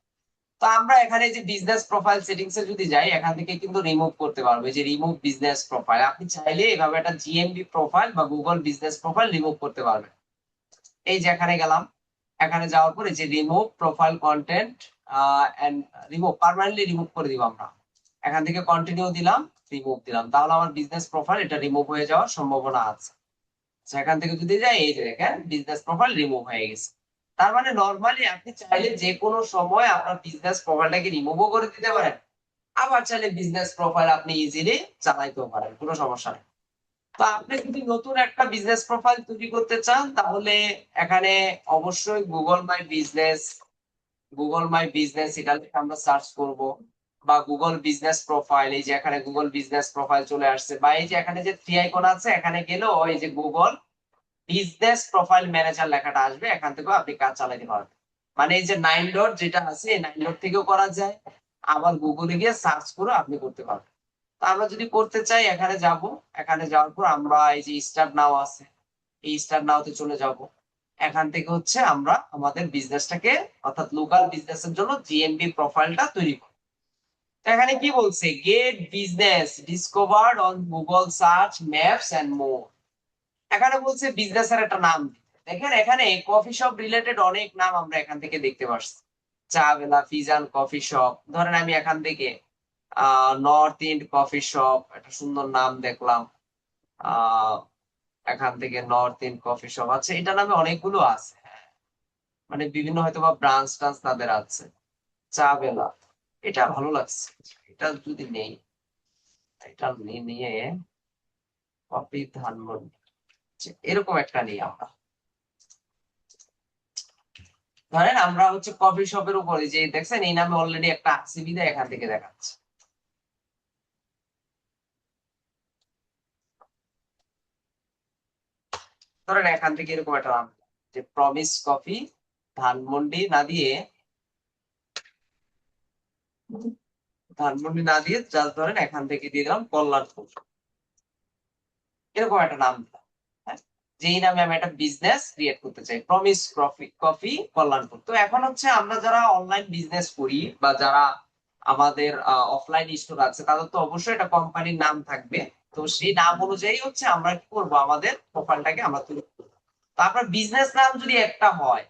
তো আমরা এখানে যে বিজনেস প্রোফাইল সেটিংস এ যদি যাই, এখান থেকে কিন্তু রিমুভ করতে পারবো। এই যে রিমুভ বিজনেস প্রোফাইল, আপনি চাইলে এভাবে একটা জিএমবি প্রোফাইল বা গুগল বিজনেস প্রোফাইল রিমুভ করতে পারবেন। এই যে এখানে গেলাম, এখানে যাওয়ার পরে যে remove profile content and remove, permanently remove করে দিব আমরা। এখান থেকে কন্টিনিউ দিলাম, রিমুভ দিলাম, তাহলে আমার বিজনেস প্রোফাইল এটা রিমুভ হয়ে যাওয়ার সম্ভাবনা আছে। সেখান থেকে যদি যাই, এই যে দেখেন বিজনেস প্রোফাইল রিমুভ হয়ে গেছে। তার মানে নরমালি আপনি চাইলে যে কোনো সময় আপনার বিজনেস প্রোফাইলটাকে রিমুভও করে দিতে পারেন, আবার চাইলে বিজনেস প্রোফাইল আপনি ইজিলি চালাইতেও পারেন, কোনো সমস্যা নেই। তো আপনি যদি নতুন একটা বিজনেস প্রোফাইল তৈরি করতে চান, তাহলে এখানে অবশ্যই গুগল মাই বিজনেস এটা লিখে আমরা সার্চ করব। বা গুগল বিজনেস প্রোফাইল, এই যে এখানে গুগল বিজনেস প্রোফাইল চলে আসছে। বা এই যে এখানে যে থ্রি আইকন আছে, এখানে গেলেও এই যে গুগল বিজনেস প্রোফাইল ম্যানেজার লেখাটা আসবে, এখান থেকেও আপনি কাজ চালাতে পারবেন। মানে এই যে 9 ডট যেটা আছে, এই 9 ডট থেকেও করা যায়, আবার গুগলে গিয়ে সার্চ করে আপনি করতে পারবেন। তো আমরা যদি করতে চাই, এখানে যাব, এখানে যাওয়ার পর আমরা এই যে স্টার্ট নাও আছে, এই স্টার্ট নাও তে চলে যাব। এখান থেকে হচ্ছে আমরা আমাদের বিজনেসটাকে, অর্থাৎ লোকাল বিজনেসের জন্য জিএমবি প্রোফাইলটা তৈরি করব। তো এখানে কি বলছে, get business discovered on Google search maps and more. এখানে বলছে বিজনেসের একটা নাম দিতে। দেখেন এখানে কফি শপ রিলেটেড অনেক নাম আমরা এখান থেকে দেখতে পাচ্ছি। চা বেলা, ফিজান কফি শপ, ধরেন আমি এখান থেকে নর্থ ইন্ড কফি শপ, একটা সুন্দর নাম দেখলাম। আহ এখান থেকে নর্থ ইন্ড কফি শপ আছে, এটা নামে অনেকগুলো আছে, হ্যাঁ। মানে বিভিন্ন হয়তো বা ব্রাঞ্চ টাঞ্চ তাদের আছে। চা বেলা, এটা ভালো লাগছে, এটা যদি নেই, এটা নিয়ে কফি ধানমন্ডি, এরকম একটা নিই আমরা। ধরেন আমরা হচ্ছে কফি শপের উপরে যে দেখছেন এই নামে অলরেডি একটা আছে বিধায় এখান থেকে দেখাচ্ছে। ধরেন এখান থেকে এরকম একটা নাম, যে প্রমিস কফি ধানমন্ডি না দিয়ে, জাস্ট ধরেন এখান থেকে দিয়ে দিলাম কল্যাণপুর, এরকম একটা নাম দিলাম। হ্যাঁ, যেই নামে আমি একটা বিজনেস ক্রিয়েট করতে চাই, প্রমিস কফি কফি কল্যাণপুর। তো এখন হচ্ছে আমরা যারা অনলাইন বিজনেস করি বা যারা আমাদের অফলাইন স্টোর আছে, তাদের তো অবশ্যই একটা কোম্পানির নাম থাকবে। তো সেই নাম অনুযায়ী হচ্ছে আমরা কি করবো, আমাদের প্রোফাইলটাকে আমরা তৈরি করবো। তো আপনার বিজনেস নাম যদি একটা হয়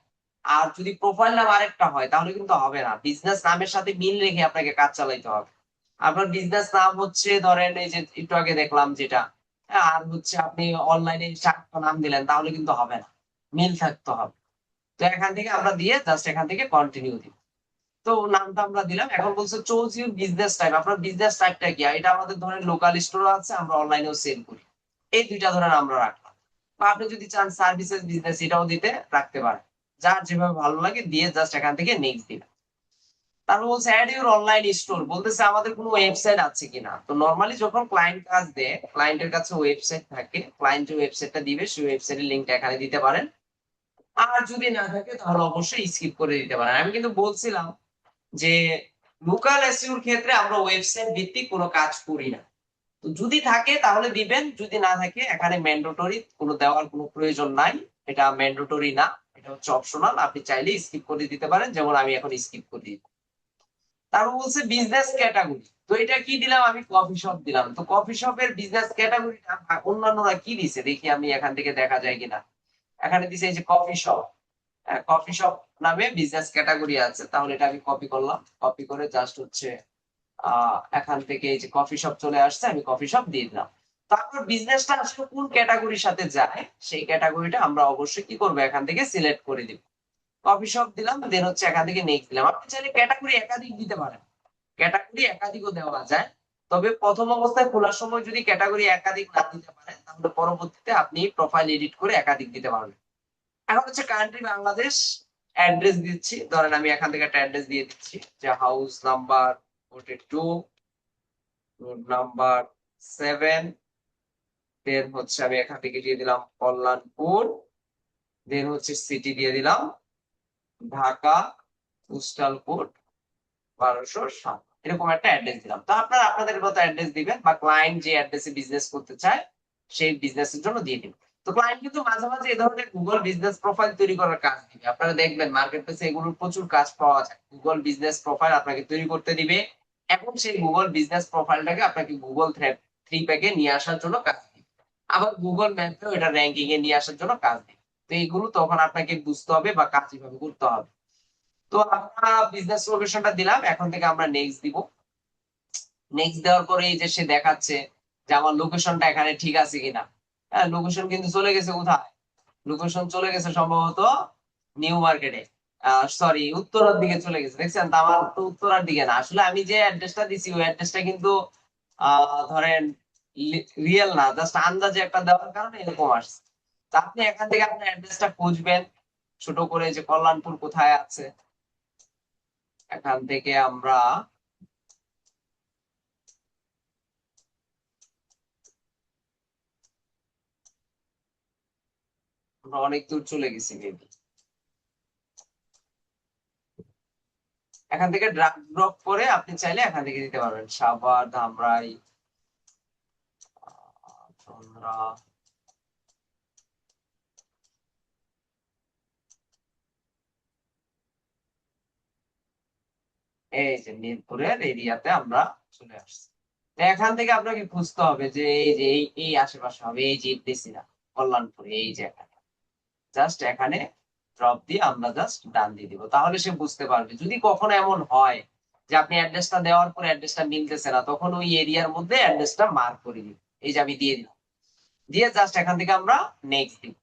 আর যদি প্রোফাইল নাম আরেকটা হয়, তাহলে কিন্তু হবে না। বিজনেস নামের সাথে মিল রেখে আপনাকে কাজ চালাইতে হবে। আপনার বিজনেস নাম হচ্ছে ধরেন এই যে একটু আগে দেখলাম যেটা, হ্যাঁ, আর হচ্ছে আপনি অনলাইনে চারটা নাম দিলেন, তাহলে কিন্তু হবে না, মিল থাকতে হবে। তো এখান থেকে আমরা দিয়ে জাস্ট এখান থেকে কন্টিনিউ দিব। তো নামটা আমরা দিলাম। এখন বলছে চুজ ইউর বিজনেস টাইপ, আপনার বিজনেস টাইপটা কি? এটা আমাদের ধরেন লোকাল স্টোর আছে, আমরা অনলাইনেও সেল করি, এই দুইটা ধরেন আমরা রাখলাম। বা আপনি যদি চান সার্ভিসেস বিজনেস, এটাও দিতে রাখতে পারেন। যার যেভাবে ভালো লাগে দিয়ে জাস্ট এখান থেকে নেক্সট দিলাম। তারপর বলছে অ্যাড ইউর অনলাইন স্টোর, বলতেছে আমাদের কোনো ওয়েবসাইট আছে কিনা। তো নরমালি যখন ক্লায়েন্ট কাজ দেয়, ক্লায়েন্টের কাছে ওয়েবসাইট থাকে, ক্লায়েন্ট যে ওয়েবসাইটটা দিবে সেই ওয়েবসাইটের লিঙ্কটা এখানে দিতে পারেন। আর যদি না থাকে তাহলে অবশ্যই স্কিপ করে দিতে পারেন। আমি কিন্তু বলছিলাম যে লোকাল এসইওর ক্ষেত্রে আমরা ওয়েবসাইট ভিত্তিক কোনো কাজ করি না। তো যদি থাকে তাহলে দিবেন, যদি না থাকে এখানে ম্যান্ডেটরি কোনো দেওয়ার কোনো প্রয়োজন নাই। এটা ম্যান্ডেটরি না, এটা হচ্ছে অপশনাল, আপনি চাইলে স্কিপ করে দিতে পারেন, যেমন আমি এখন স্কিপ করে দিই। তারপর বলছে বিজনেস ক্যাটাগরি, তো এটা কি দিলাম, আমি কফি শপ দিলাম। তো কফি শপের বিজনেস ক্যাটাগরিটা অন্যান্যরা কি দিছে দেখি আমি এখান থেকে দেখা যায় কিনা। এখানে দিছে এই যে কফি শপ, কফি শপ নামে বিজনেস ক্যাটাগরি আছে, তাহলে এটা আমি কপি করলাম, কপি করে জাস্ট হচ্ছে এখান থেকে এই যে কফি শপ চলে আসছে, আমি কফি শপ দিয়ে দিলাম। তারপর বিজনেসটা আসলে কোন ক্যাটাগরির সাথে যায় সেই ক্যাটাগরিটা আমরা অবশ্যই কি করবো, এখান থেকে সিলেক্ট করে দিব। কফি শপ দিলাম, দেন হচ্ছে এখান থেকে নেক্সট দিলাম। আপনি চাইলে ক্যাটাগরি একাধিক দিতে পারেন, ক্যাটাগরি একাধিকও দেওয়া যায়। তবে প্রথম অবস্থায় খোলার সময় যদি ক্যাটাগরি একাধিক না দিতে পারেন, তাহলে পরবর্তীতে আপনি প্রোফাইল এডিট করে একাধিক দিতে পারবেন। এখন হচ্ছে কান্ট্রি বাংলাদেশ, অ্যাড্রেস দিচ্ছি, ধরেন আমি এখান থেকে একটা অ্যাড্রেস দিয়ে দিচ্ছি যে হাউস নাম্বার 42, রোড নাম্বার 7, দেন হচ্ছে আমি এখান থেকে দিয়ে দিলাম কল্যাণপুর, দেন হচ্ছে সিটি দিয়ে দিলাম ঢাকা, পোস্টাল কোড 1207, এরকম একটা অ্যাড্রেস দিলাম। তো আপনারা আপনাদের মতো অ্যাড্রেস দিবেন, বা ক্লায়েন্ট যে অ্যাড্রেসে বিজনেস করতে চায় সেই বিজনেসের জন্য দিয়ে দিবেন। তো ক্লায়েন্ট কিন্তু মাঝে মাঝে এই ধরনের গুগল বিজনেস প্রোফাইল তৈরি করার কাজ দিবে, আপনারা দেখবেন মার্কেট প্লেসে এগুলোর প্রচুর কাজ পাওয়া যায়। গুগল বিজনেস প্রোফাইল আপনাকে তৈরি করতে দিবে, এখন সেই গুগল বিজনেস প্রোফাইলটাকে আপনাকে গুগল 3 প্যাকে নিয়ে আসার জন্য কাজ দিবে, আবার গুগল ম্যাপেও এটা র্যাঙ্কিং এ নিয়ে আসার জন্য কাজ দিবে। তো এইগুলো তখন আপনাকে বুঝতে হবে বা কাজ কিভাবে করতে হবে। তো আমরা বিজনেস লোকেশনটা দিলাম, এখন থেকে আমরা নেক্সট দিব। নেক্সট দেওয়ার পরে এই যে সে দেখাচ্ছে যে আমার লোকেশনটা এখানে ঠিক আছে কিনা। হ্যাঁ, লোকেশন কিন্তু চলে গেছে কোথায়, লোকেশন চলে গেছে সম্ভবত নিউ মার্কেটে, সরি উত্তরার দিকে চলে গেছে, দেখছেন তো। আমার তো উত্তরার দিকে না, আসলে আমি যে অ্যাড্রেসটা দিছি ওই অ্যাড্রেসটা কিন্তু ধরেন রিয়েল না, জাস্ট আন্দাজে একটা দেওয়ার কারণে এরকম আসছে। তো আপনি এখান থেকে আপনার অ্যাড্রেসটা খুঁজবেন ছোট করে, যে কল্যাণপুর কোথায় আছে। এখান থেকে আমরা আমরা অনেক দূর চলে গেছি মেবি। এখান থেকে ড্রাগ ড্রপ করে আপনি চাইলে এখান থেকে দিতে পারবেন, সাভার, ধামরাই, চন্দ্রা। এই যে মিরপুরের এরিয়াতে আমরা চলে আসছি। তো এখান থেকে আপনাকে খুঁজতে হবে যে এই যে এই আশেপাশে হবে, এই যে ইবনেসিরা, কল্যাণপুরে, এই যে এখানে জাস্ট এখানে ড্রপ দিয়ে আমরা জাস্ট ডান দিয়ে দিব, তাহলে সে বুঝতে পারবে। যদি কখনো এমন হয় যে আপনি অ্যাড্রেসটা দেওয়ার পরে অ্যাড্রেসটা মিলতেছে না, তখন ওই এরিয়ার মধ্যে অ্যাড্রেসটা মার্ক করে দিব। এই যে আমি দিয়ে দিলাম, দিয়ে জাস্ট এখান থেকে আমরা নেক্সট দিব।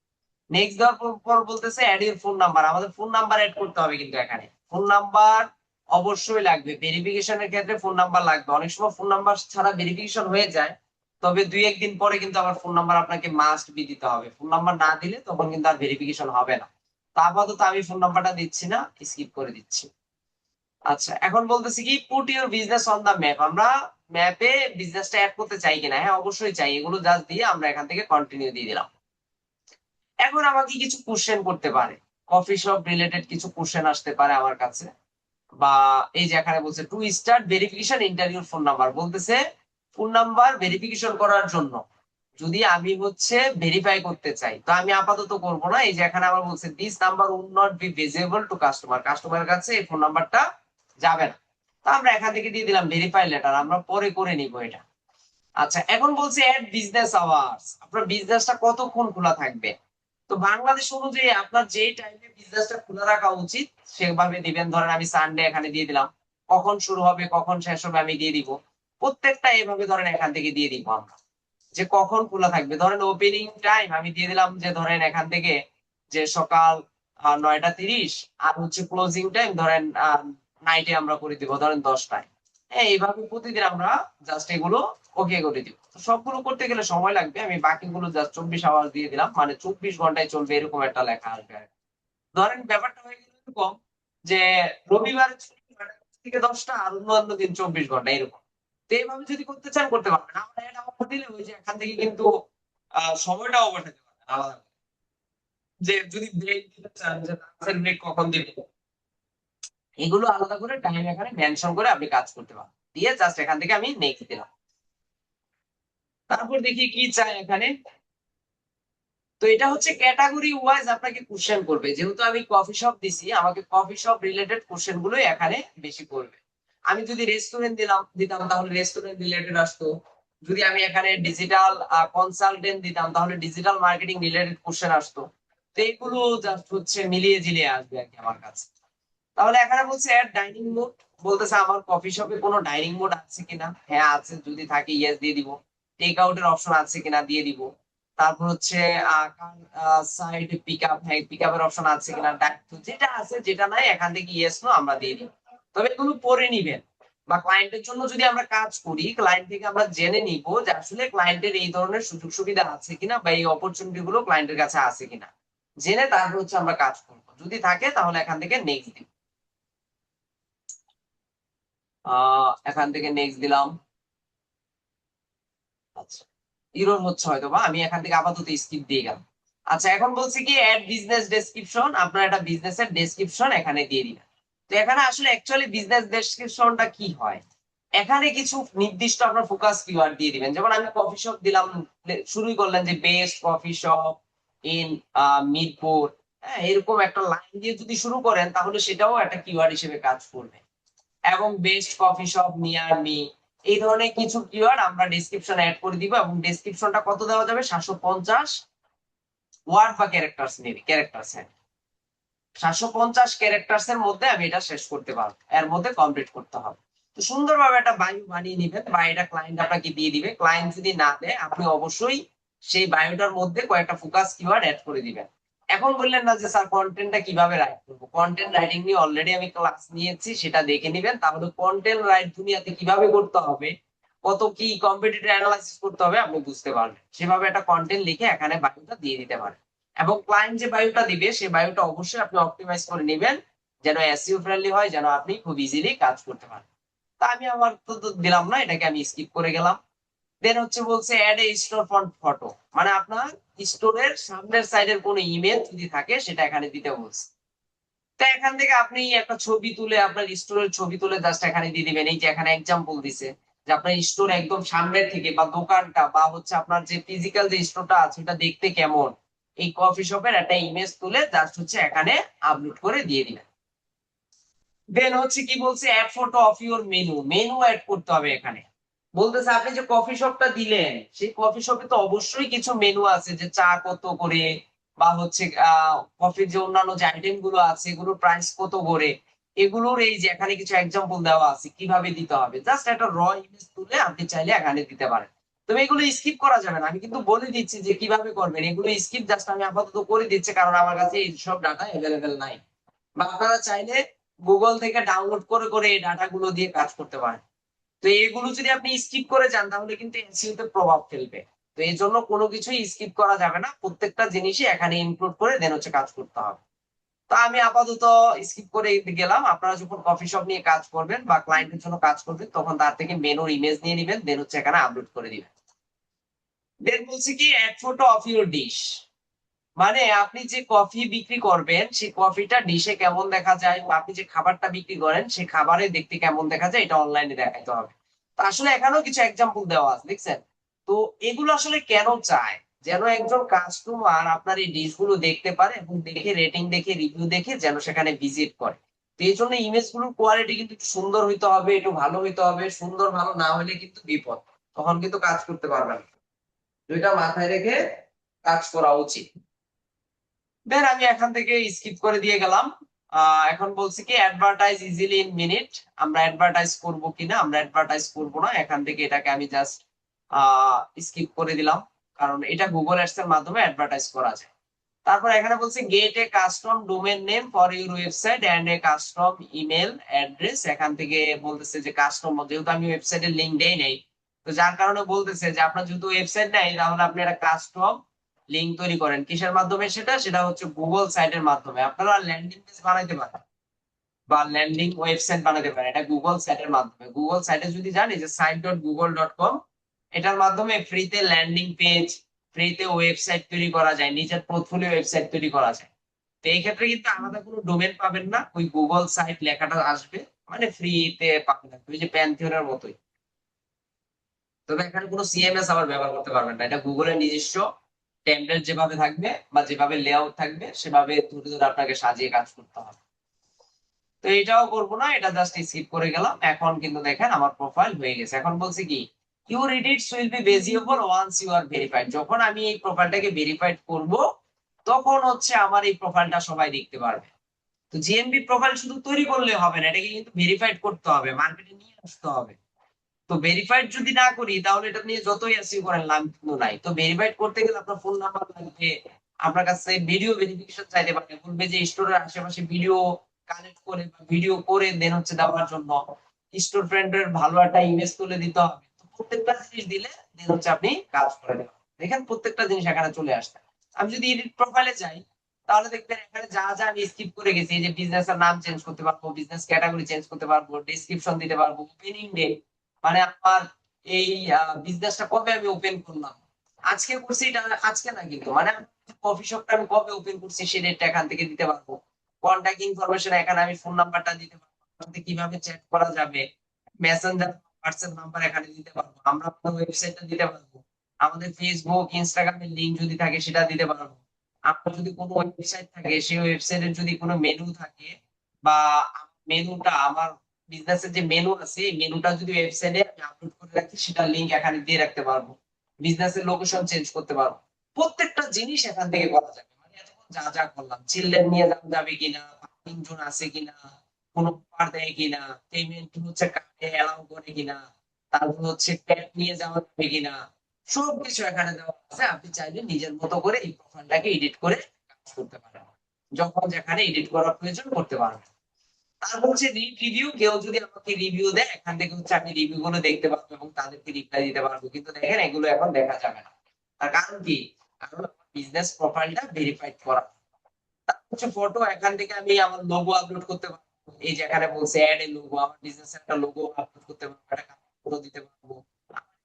নেক্সট দেওয়ার পর বলতেছে অ্যাড ইউর ফোন নাম্বার, আমাদের ফোন নাম্বার অ্যাড করতে হবে, কিন্তু এখানে ফোন নাম্বার অবশ্যই লাগবে। ভেরিফিকেশনের ক্ষেত্রে ফোন নাম্বার লাগবে, অনেক সময় ফোন নাম্বার ছাড়া ভেরিফিকেশন হয়ে যায়, তবে 2-1 দিন পরে কিন্তু আবার ফোন নাম্বার আপনাকে মাস্ট বি দিতে হবে। ফোন নাম্বার না দিলে তখন কিন্তু আর ভেরিফিকেশন হবে না। তা আপাতত আমি ফোন নাম্বারটা দিচ্ছি না, স্কিপ করে দিচ্ছি। আচ্ছা, এখন বলতেছি কি put your business on the map, আমরা ম্যাপে বিজনেসটা অ্যাড করতে চাই কিনা। হ্যাঁ, অবশ্যই চাই, এগুলো জাস্ট দিয়ে আমরা এখান থেকে কন্টিনিউ দিয়ে দিলাম। এখন আমাকে কিছু কোশ্চেন করতে পারে, কফি শপ রিলেটেড কিছু কোশ্চেন আসতে পারে আমার কাছে, বা এই যে এখানে বলছে to start verification interview phone number, বলতেছে ফোন নাম্বার ভেরিফিকেশন করার জন্য যদি আমি হচ্ছে ভেরিফাই করতে চাই, তো আমি আপাতত করব না। এই যে এখানে আবার বলছে this number would not be visible to customer, কাস্টমারের কাছে এই ফোন নাম্বারটা যাবে না। তো আমরা এখান থেকে দিয়ে দিলাম ভেরিফাই লেটার, আমরা পরে করে নিব এটা। আচ্ছা, এখন বলছে এট বিজনেস আওয়ার্স, আপনার বিজনেসটা কতক্ষণ খোলা থাকবে। তো বাংলাদেশ অনুযায়ী আপনার যেই টাইমে বিজনেসটা খোলা রাখা উচিত সেভাবে দিবেন। ধরেন আমি সানডে এখানে দিয়ে দিলাম, কখন শুরু হবে কখন শেষ হবে আমি দিয়ে দিব। প্রত্যেকটা এইভাবে ধরেন এখান থেকে দিয়ে দিব আমরা, যে কখন খোলা থাকবে। ধরেন ওপেনিং টাইম আমি দিয়ে দিলাম যে ধরেন এখান থেকে যে সকাল 9টা 30, আর হচ্ছে ক্লোজিং টাইম ধরেন নাইটে আমরা করে দিব ধরেন 10টায়। হ্যাঁ, এইভাবে প্রতিদিন আমরা জাস্ট এগুলো ওকে করে দিব। তো সবগুলো করতে গেলে সময় লাগবে, আমি বাকিগুলো জাস্ট 24 আওয়ার দিয়ে দিলাম, মানে 24 ঘন্টায় চলবে এরকম একটা লেখা আসবে আর কি। ধরেন ব্যাপারটা হয়ে গেল এরকম যে রবিবার ছুটি 9টা থেকে 10টা, আর অন্য দিন 24 ঘন্টা এরকম। তো এইভাবে যদি করতে চান করতে পারবেন। আমরা এটা অফার দিলে ওই যে এখান থেকে কিন্তু সময়টাও পাঠাতে পারবেন আলাদা করে। যে যদি ব্রেক দিতে চান যে লাঞ্চের ব্রেক কখন দিবেন, এগুলো আলাদা করে টাইম এখানে মেনশন করে আপনি কাজ করতে পারেন। দিয়ে জাস্ট এখান থেকে আমি নেক্সট দিলাম। তারপর দেখি কি চাই এখানে। তো এটা হচ্ছে ক্যাটাগরি ওয়াইজ আপনাকে কোশ্চেন করবে, যেহেতু আমি কফি শপ দিছি আমাকে কফি শপ রিলেটেড কোশ্চেন গুলোই এখানে বেশি করবে। আমি যদি রেস্টুরেন্ট দিতাম তাহলে রেস্টুরেন্ট রিলেটেড আসতো। যদি আমি এখানে ডিজিটাল কনসালটেন্ট দিতাম তাহলে ডিজিটাল মার্কেটিং রিলেটেড কোশ্চেন আসতো। তো এগুলো জাস্ট হচ্ছে মিলিয়ে ঝিলিয়ে আসবে আর কি আমার কাছে। তাহলে এখানে বলছে অ্যাড ডাইনিং মোড, বলতেছে আমার কফি শপে কোনো ডাইনিং মোড আছে কিনা। হ্যাঁ আছে, যদি থাকে ইয়েস দিয়ে দিব। টেক আউটের অপশন আছে কিনা দিয়ে দিব। তারপর হচ্ছে সাইড পিক আপ, হ্যাঁ পিক আপের অপশন আছে কিনা, যেটা আছে যেটা নাই এখান থেকে ইয়েস নো আমরা দিয়ে দিব। তবে এগুলো পরে নিবেন, বা ক্লায়েন্টের জন্য যদি আমরা কাজ করি ক্লায়েন্ট থেকে আমরা জেনে নিব যে আসলে ক্লায়েন্টের এই ধরনের সুযোগ সুবিধা আছে কিনা বা এই অপরচুনিটি গুলো ক্লায়েন্টের কাছে আছে কিনা, জেনে তারপর হচ্ছে আমরা কাজ করবো। যদি থাকে তাহলে এখান থেকে নেক্সট দিব। এখান থেকে নেক্সট দিলাম। আচ্ছা, ইরর হচ্ছে হয়তো, বা আমি এখান থেকে আপাতত স্কিপ দিয়ে গেলাম। আচ্ছা, এখন বলছি কি অ্যাড বিজনেস ডেসক্রিপশন, আপনার একটা বিজনেসের ডেসক্রিপশন এখানে দিয়ে দিবেন। তো এখানে আসলে অ্যাকচুয়ালি বিজনেস ডেসক্রিপশনটা কি হয়, এখানে কিছু নির্দিষ্ট আপনার ফোকাস কিওয়ার্ড দিয়ে দিবেন। যেমন আমি কফি শপ দিলাম, শুরুই করলেন যে best coffee shop in Mirpur. হ্যাঁ, এরকম একটা লাইন দিয়ে যদি শুরু করেন তাহলে সেটাও একটা কিওয়ার্ড হিসেবে কাজ করবে। এবং best coffee shop near me, এই ধরনের কিছু কিওয়ার্ড আমরা ডেসক্রিপশন অ্যাড করে দিব। এবং ডেসক্রিপশনটা কত দেওয়া যাবে, 750 ওয়ার্ড বা ক্যারেক্টার্স নেবে, ক্যারেক্টার্স, হ্যাঁ 750 ক্যারেক্টার্স এর মধ্যে আমি এটা শেষ করতে পারবো, এর মধ্যে কমপ্লিট করতে হবে। তো সুন্দরভাবে একটা বায়ো বানিয়ে নিবেন, বা এটা ক্লায়েন্ট আপনাকে দিয়ে দিবে। ক্লায়েন্ট যদি না দেয় আপনি অবশ্যই সেই বায়োটার মধ্যে কয়েকটা ফোকাস কিওয়ার্ড অ্যাড করে দিবেন। এখন বললেন না যে স্যার কন্টেন্টটা কিভাবে রাইট করবো, কন্টেন্ট রাইটিং নিয়ে অলরেডি আমি ক্লাস নিয়েছি, সেটা দেখে নিবেন। তাহলে কন্টেন্ট রাইট দুনিয়াতে কিভাবে করতে হবে, কত কি কম্পিটিটিভ অ্যানালাইসিস করতে হবে আপনি বুঝতে পারবেন। সেভাবে একটা কন্টেন্ট লিখে এখানে বায়োটা দিয়ে দিতে পারেন। এবং ক্লায়েন্ট যে বায়োটা দিবে সেই বায়োটা অবশ্যই আপনি অপটিমাইজ করে নেবেন, যেন এসইও ফ্রেন্ডলি হয়, যেন আপনি খুব ইজিলি কাজ করতে পারেন। তা আমি আমার তো দিলাম না, এটাকে আমি স্কিপ করে গেলাম। দেন হচ্ছে বলছে add a store front photo, মানে আপনার স্টোরের সামনের সাইডের কোনো ইমেজ যদি থাকে সেটা এখানে দিতে বলছে। তো এখান থেকে আপনি একটা ছবি তুলে, আপনার স্টোরের ছবি তুলে জাস্ট এখানে দিয়ে দিবেন। এই যে এখানে এক্সাম্পল দিছে যে আপনার স্টোর একদম সামনের থেকে, বা দোকানটা বা হচ্ছে আপনার যে ফিজিক্যাল যে স্টোরটা আছে এটা দেখতে কেমন, এই কফি শপের একটা ইমেজ তুলে জাস্ট হচ্ছে এখানে আপলোড করে দিয়ে দিবেন। দেন হচ্ছে কি বলছে, add photo of your menu, menu add করতে হবে এখানে। বলতেছে আপনি যে কফি শপটা দিলেন সেই কফি শপে তো অবশ্যই কিছু মেনু আছে, যে চা কত করে, বা হচ্ছে কফির যে অন্যান্য যে আইটেম গুলো আছে এগুলোর প্রাইস কত করে, এগুলোর এই যে এখানে কিছু এক্সাম্পল দেওয়া আছে কিভাবে দিতে হবে। জাস্ট একটা র ইমেজ তুলে আপনি চাইলে এখানে দিতে পারেন। তবে এগুলো স্কিপ করা যাবে না, আমি কিন্তু বলে দিচ্ছি যে কিভাবে করবেন। এগুলো স্কিপ জাস্ট আমি আপাতত করে দিচ্ছি, কারণ আমার কাছে এই সব ডাটা অ্যাভেলেবেল নাই। বা আপনারা চাইলে গুগল থেকে ডাউনলোড করে করে এই ডাটা গুলো দিয়ে কাজ করতে পারেন। তো এগুলো যদি আপনি স্কিপ করে যান তাহলে কিন্তু এসইও তে প্রভাব ফেলবে। তো এই জন্য কোনো কিছুই স্কিপ করা যাবে না, প্রত্যেকটা জিনিসই এখানে ইনক্লুড করে দেন হচ্ছে কাজ করতে হবে। তো আমি আপাতত স্কিপ করে গেলাম। আপনারা যখন কফি শপ নিয়ে কাজ করবেন বা ক্লায়েন্টের জন্য কাজ করবেন তখন তার থেকে মেনুর ইমেজ নিয়ে নিবেন, দেন হচ্ছে এখানে আপলোড করে দিবেন। দেন বলছি কি add photo of your dish, মানে আপনি যে কফি বিক্রি করবেন সেই কফিটা ডিশে কেমন দেখা যায়, বা আপনি যে খাবারটা বিক্রি করেন সেই খাবারে দেখতে কেমন দেখা যায় এটা অনলাইনে দেখাইতে হবে। তো আসলে এখানেও কিছু এক্সাম্পল দেওয়া আছে দেখছেন। তো এগুলো আসলে কেন চায়, যেন একজন কাস্টমার আপনার এই ডিশ গুলো দেখতে পারে এবং দেখে রেটিং দেখে রিভিউ দেখে যেন সেখানে ভিজিট করে। তো এই জন্য ইমেজ গুলোর কোয়ালিটি কিন্তু একটু সুন্দর হইতে হবে, একটু ভালো হইতে হবে। সুন্দর ভালো না হলে কিন্তু বিপদ, তখন কিন্তু কাজ করতে পারবেন না। দুইটা মাথায় রেখে কাজ করা উচিত। দেন আমি এখান থেকে স্কিপ করে দিয়ে গেলাম। এখন বলছি কি অ্যাডভার্টাইজ ইজিলি ইন মিনিট, আমরা অ্যাডভার্টাইজ করব কিনা, আমরা অ্যাডভার্টাইজ করব না। এখান থেকে এটাকে আমি জাস্ট স্কিপ করে দিলাম, কারণ এটা গুগল অ্যাডস এর মাধ্যমে অ্যাডভার্টাইজ করা যায়। তারপর এখানে বলছে get a custom domain name for your website and a custom email address. এখান থেকে বলতেছে যে কাস্টম, যেহেতু আমি ওয়েবসাইটের লিংক দেই নাই, তো যার কারণে বলতেছে যে আপনার যেহেতু ওয়েবসাইট নাই তাহলে আপনি একটা কাস্টম লিংক তৈরি করেন। কিসের মাধ্যমে সেটা, সেটা হচ্ছে গুগল সাইটের মাধ্যমে। আপনারা ল্যান্ডিং পেজ বানাইতে পারেন বা ল্যান্ডিং ওয়েবসাইট বানাতে পারেন, এটা গুগল সাইটের মাধ্যমে। গুগল সাইটে যদি জানি যে site.google.com, এটার মাধ্যমে ফ্রিতে ল্যান্ডিং পেজ, ফ্রিতে ওয়েবসাইট তৈরি করা যায়, নিজের পোর্টফোলিও ওয়েবসাইট তৈরি করা যায়। তো এই ক্ষেত্রে কিন্তু আলাদা কোনো ডোমেন পাবেন না, ওই গুগল সাইট লেখাটা আসবে, মানে ফ্রিতে পাবেন ওই যে প্যান্থিয়নের মতোই। তবে এখানে কোনো সিএমএস আবার ব্যবহার করতে পারবেন না, এটা গুগলের নিজস্ব টেমপ্লেট যেভাবে থাকবে বা যেভাবে লেআউট থাকবে সেভাবে ধরে ধরে আপনাকে সাজিয়ে কাজ করতে হবে। তো এটাও করবো না, এটা জাস্ট স্কিপ করে গেলাম। এখন কিন্তু দেখেন আমার প্রোফাইল হয়ে গেছে। এখন বলছে কি your edits will be visible once you are verified. যখন আমি এই প্রোফাইলটাকে ভেরিফাইড করব তখন হচ্ছে আমার এই প্রোফাইলটা সবাই দেখতে পারবে। তো জিএমবি প্রোফাইল শুধু তৈরি করলে হবে না, এটাকে কিন্তু ভেরিফাইড করতে হবে, মার্কেটে নিয়ে আসতে হবে। তো ভেরিফাইড যদি না করি তাহলে এটা নিয়ে যতই এসইও করেন লাভ কিন্তু নাই। তো ভেরিফাইড করতে গেলে আপনার ফোন নাম্বার লাগবে, আপনার কাছে ভিডিও ভেরিফিকেশন চাইতে পারে, বলবে যে স্টোরের আশেপাশে ভিডিও কালেক্ট করে বা ভিডিও করে দেন হচ্ছে দেওয়ার জন্য স্টোর ফ্রেন্ডের ভালো একটা ইমেজ তুলে দিতে হবে। তো প্রত্যেকটা জিনিস দিলে দেন হচ্ছে আপনি কাজ করে দেবেন। দেখেন প্রত্যেকটা জিনিস এখানে চলে আসছে। আমি যদি এডিট প্রোফাইলে যাই তাহলে দেখবেন এখানে যা যা আমি স্কিপ করে গেছি, এই যে বিজনেস এর নাম চেঞ্জ করতে পারবো, বিজনেস ক্যাটাগরি চেঞ্জ করতে পারবো, ডেসক্রিপশন দিতে পারবো, ওপেনিং ডেট মানে আমার এই বিজনেসটা কবে আমি ওপেন করলাম, আজকে করছি এটা আজকে না কিন্তু মানে কফি শপটা আমি কবে ওপেন করছি সেই ডেটটা এখান থেকে দিতে পারবো। কন্ট্যাক্ট ইনফরমেশন এখানে আমি ফোন নাম্বারটা দিতে পারবো, সাথে কিভাবে চ্যাট করা যাবে, মেসেঞ্জার হোয়াটসঅ্যাপ নাম্বার এখানে দিতে পারবো, আমরা আমাদের ওয়েবসাইটটা দিতে পারবো, আমাদের ফেসবুক ইনস্টাগ্রামের লিংক যদি থাকে সেটা দিতে পারবো। আপনার যদি কোনো ওয়েবসাইট থাকে সেই ওয়েবসাইটের যদি কোনো মেনু থাকে বা মেনুটা আমার বিজনেসের যে মেনু আছে এই মেনুটা যদি ওয়েবসাইটে আমি আপলোড করে রাখি সেটা লিংক এখানে দিয়ে রাখতে পারবো, বিজনেসের লোকেশন চেঞ্জ করতে পারবো। প্রত্যেকটা জিনিস এখান থেকে করা যাবে। মানে এতক্ষণ যা যা করলাম, চিলড্রেন নিয়ে যাওয়া যাবে কিনা, পার্কিং জোন আছে কিনা, কোনো অফার দেয় কিনা, পেমেন্ট হচ্ছে কার্ডে অ্যালাউ করে কিনা, তারপর হচ্ছে পেট নিয়ে যাওয়া যাবে কিনা, সবকিছু এখানে দেওয়া আছে। আপনি চাইলে নিজের মতো করে এই প্রোফাইলটাকে এডিট করে কাজ করতে পারেন, যখন যেখানে এডিট করার প্রয়োজন করতে পারবেন। তারপর হচ্ছে রিড রিভিউ, কেউ যদি আমাকে রিভিউ দেয় এখান থেকে হচ্ছে আমি রিভিউ গুলো দেখতে পারবো এবং তাদেরকে রিপ্লাই দিতে পারবো। কিন্তু দেখেন এগুলো এখন দেখা যাবে না, তার কারণ কি, কারণ আমার বিজনেস প্রোফাইলটা ভেরিফাইড করা। তারপর হচ্ছে ফটো, এখান থেকে আমি আমার লোগো আপলোড করতে পারবো। এই যে এখানে বলছে অ্যাড এ লোগো, আমার বিজনেস একটা লোগো আপলোড করতে পারবো, একটা ফটো দিতে পারবো।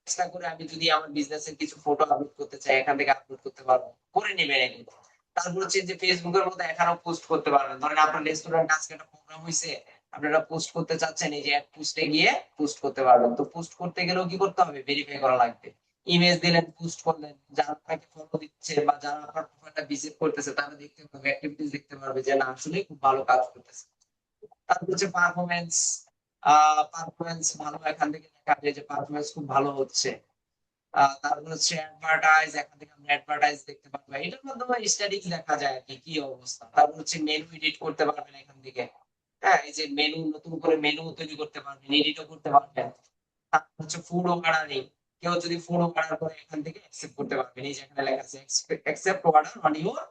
চেষ্টা করে আমি যদি আমার বিজনেসের কিছু ফটো আপলোড করতে চাই এখান থেকে আপলোড করতে পারবো, করে নেবেন এগুলো। তারপর হচ্ছে যে ফেসবুকের মধ্যে এখানেও পোস্ট করতে পারবেন। ধরেন আপনার রেস্টুরেন্ট আজকে একটা প্রোগ্রাম হয়েছে, আপনারা পোস্ট করতে চাচ্ছেন, এই যে অ্যাড পোস্টে গিয়ে পোস্ট করতে পারবেন। তো পোস্ট করতে গেলেও কি করতে হবে, ভেরিফাই করা লাগবে। ইমেজ দিলেন, পোস্ট করলেন, যারা আপনাকে ফলো দিচ্ছে বা যারা আপনার প্রোফাইলটা ভিজিট করতেছে তারা দেখতে পারবে, অ্যাক্টিভিটিস দেখতে পারবে যে না আসলে খুব ভালো কাজ করতেছে। তারপর হচ্ছে পারফরমেন্স, পারফরমেন্স ভালো, এখান থেকে দেখা যায় যে পারফরমেন্স খুব ভালো হচ্ছে। তারপর হচ্ছে অ্যাডভার্টাইজ, এখান থেকে আমরা অ্যাডভার্টাইজ দেখতে পারবো, এটার মাধ্যমে স্ট্যাটিক্স দেখা যায় আর কি কি অবস্থা। তারপর হচ্ছে মেনু এডিট করতে পারবেন এখান থেকে। হ্যাঁ, এই যে মেনু, নতুন করে মেনু তৈরি করতে পারবেন, এডিটও করতে পারবেন। তারপর হচ্ছে ফুড অর্ডারিং, কেউ যদি ফুড অর্ডার করে এখান থেকে অ্যাকসেপ্ট করতে পারবেন। এই যে এখানে লেখা আছে accept order on your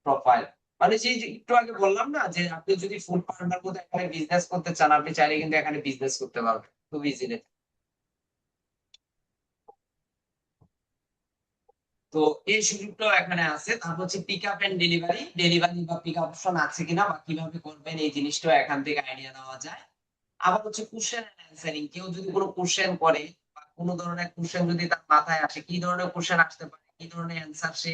profile. মানে যে একটু আগে বললাম না যে আপনি যদি ফুড পান্ডার মধ্যে এখানে বিজনেস করতে চান আপনি চাইলে কিন্তু এখানে বিজনেস করতে পারবেন খুব ইজিলি। তো এই সুযোগটাও এখানে আছে। তারপর হচ্ছে pick up and delivery, delivery বা পিক আপ অপশন আছে কিনা বা কিভাবে করবেন এই জিনিসটাও এখান থেকে আইডিয়া নেওয়া যায়। আবার হচ্ছে কোশ্চেন এন্ড অ্যান্সারিং, কেউ যদি কোনো কোশ্চেন করে বা কোনো ধরনের কোশ্চেন যদি তার মাথায় আসে, কি ধরনের কোশ্চেন আসতে পারে, কি ধরনের অ্যান্সার সে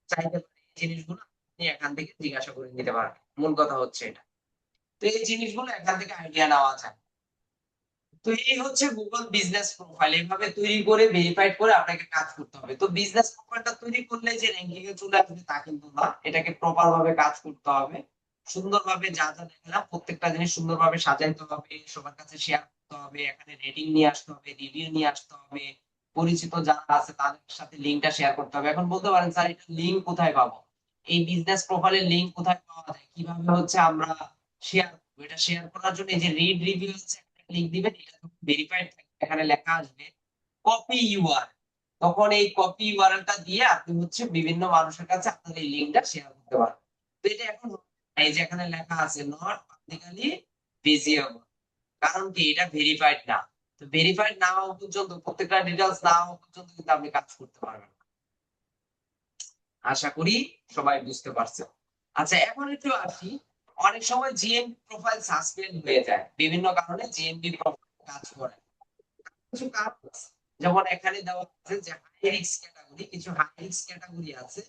চাইতে পারে, এই জিনিসগুলো আপনি এখান থেকে জিজ্ঞাসা করে নিতে পারবেন। মূল কথা হচ্ছে এটা। তো এই জিনিসগুলো এখান থেকে আইডিয়া নেওয়া যায়। তো এই হচ্ছে গুগল বিজনেস প্রোফাইল, এইভাবে তৈরি করে ভেরিফাইড করে আপনাকে কাজ করতে হবে। তো বিজনেস প্রোফাইলটা তৈরি করলে যে র্যাঙ্কিং এ চলে আসবে তা কিন্তু না, এটাকে প্রপার ভাবে কাজ করতে হবে। সুন্দরভাবে যা যা দেখালাম প্রত্যেকটা জিনিস সুন্দরভাবে সাজাইতে হবে, সবার কাছে শেয়ার করতে হবে, এখানে রেটিং নিয়ে আসতে হবে, রিভিউ নিয়ে আসতে হবে, পরিচিত যারা আছে তাদের সাথে লিঙ্কটা শেয়ার করতে হবে। এখন বলতে পারেন স্যার এটা লিঙ্ক কোথায় পাবো, এই বিজনেস প্রোফাইলের লিঙ্ক কোথায় পাওয়া যায়, কিভাবে হচ্ছে আমরা শেয়ার করবো? এটা শেয়ার করার জন্য এই যে রিড রিভিউ আছে লিংক দিবেন, এটা যখন ভেরিফাইড থাকবে এখানে লেখা আসবে কপি ইউআর, তখন এই কপি ইউআরএলটা দিয়ে আপনি হচ্ছে বিভিন্ন মানুষের কাছে আপনার এই লিংকটা শেয়ার করতে পারবেন। তো এটা এখন এই যে এখানে লেখা আছে নট পাবলিকলি ভিজিবল, কারণ কি এটা ভেরিফাইড না। তো ভেরিফাইড না হওয়া পর্যন্ত, প্রত্যেকটা ডিটেইলস না হওয়া পর্যন্ত কিন্তু আপনি কাজ করতে পারবেন না। আশা করি সবাই বুঝতে পারছেন। আচ্ছা এখন একটু আসি, অনেক সময় জিএমবি প্রোফাইল সাসপেন্ড হয়ে যায়, বিভিন্ন কারণে জিএমবি প্রোফাইল কাজ করে না। কিছু কারণ আছে, যেমন এখানে দেওয়া আছে যে হাই রিস্ক ক্যাটাগরি, কিছু হাই রিস্ক ক্যাটাগরি আছে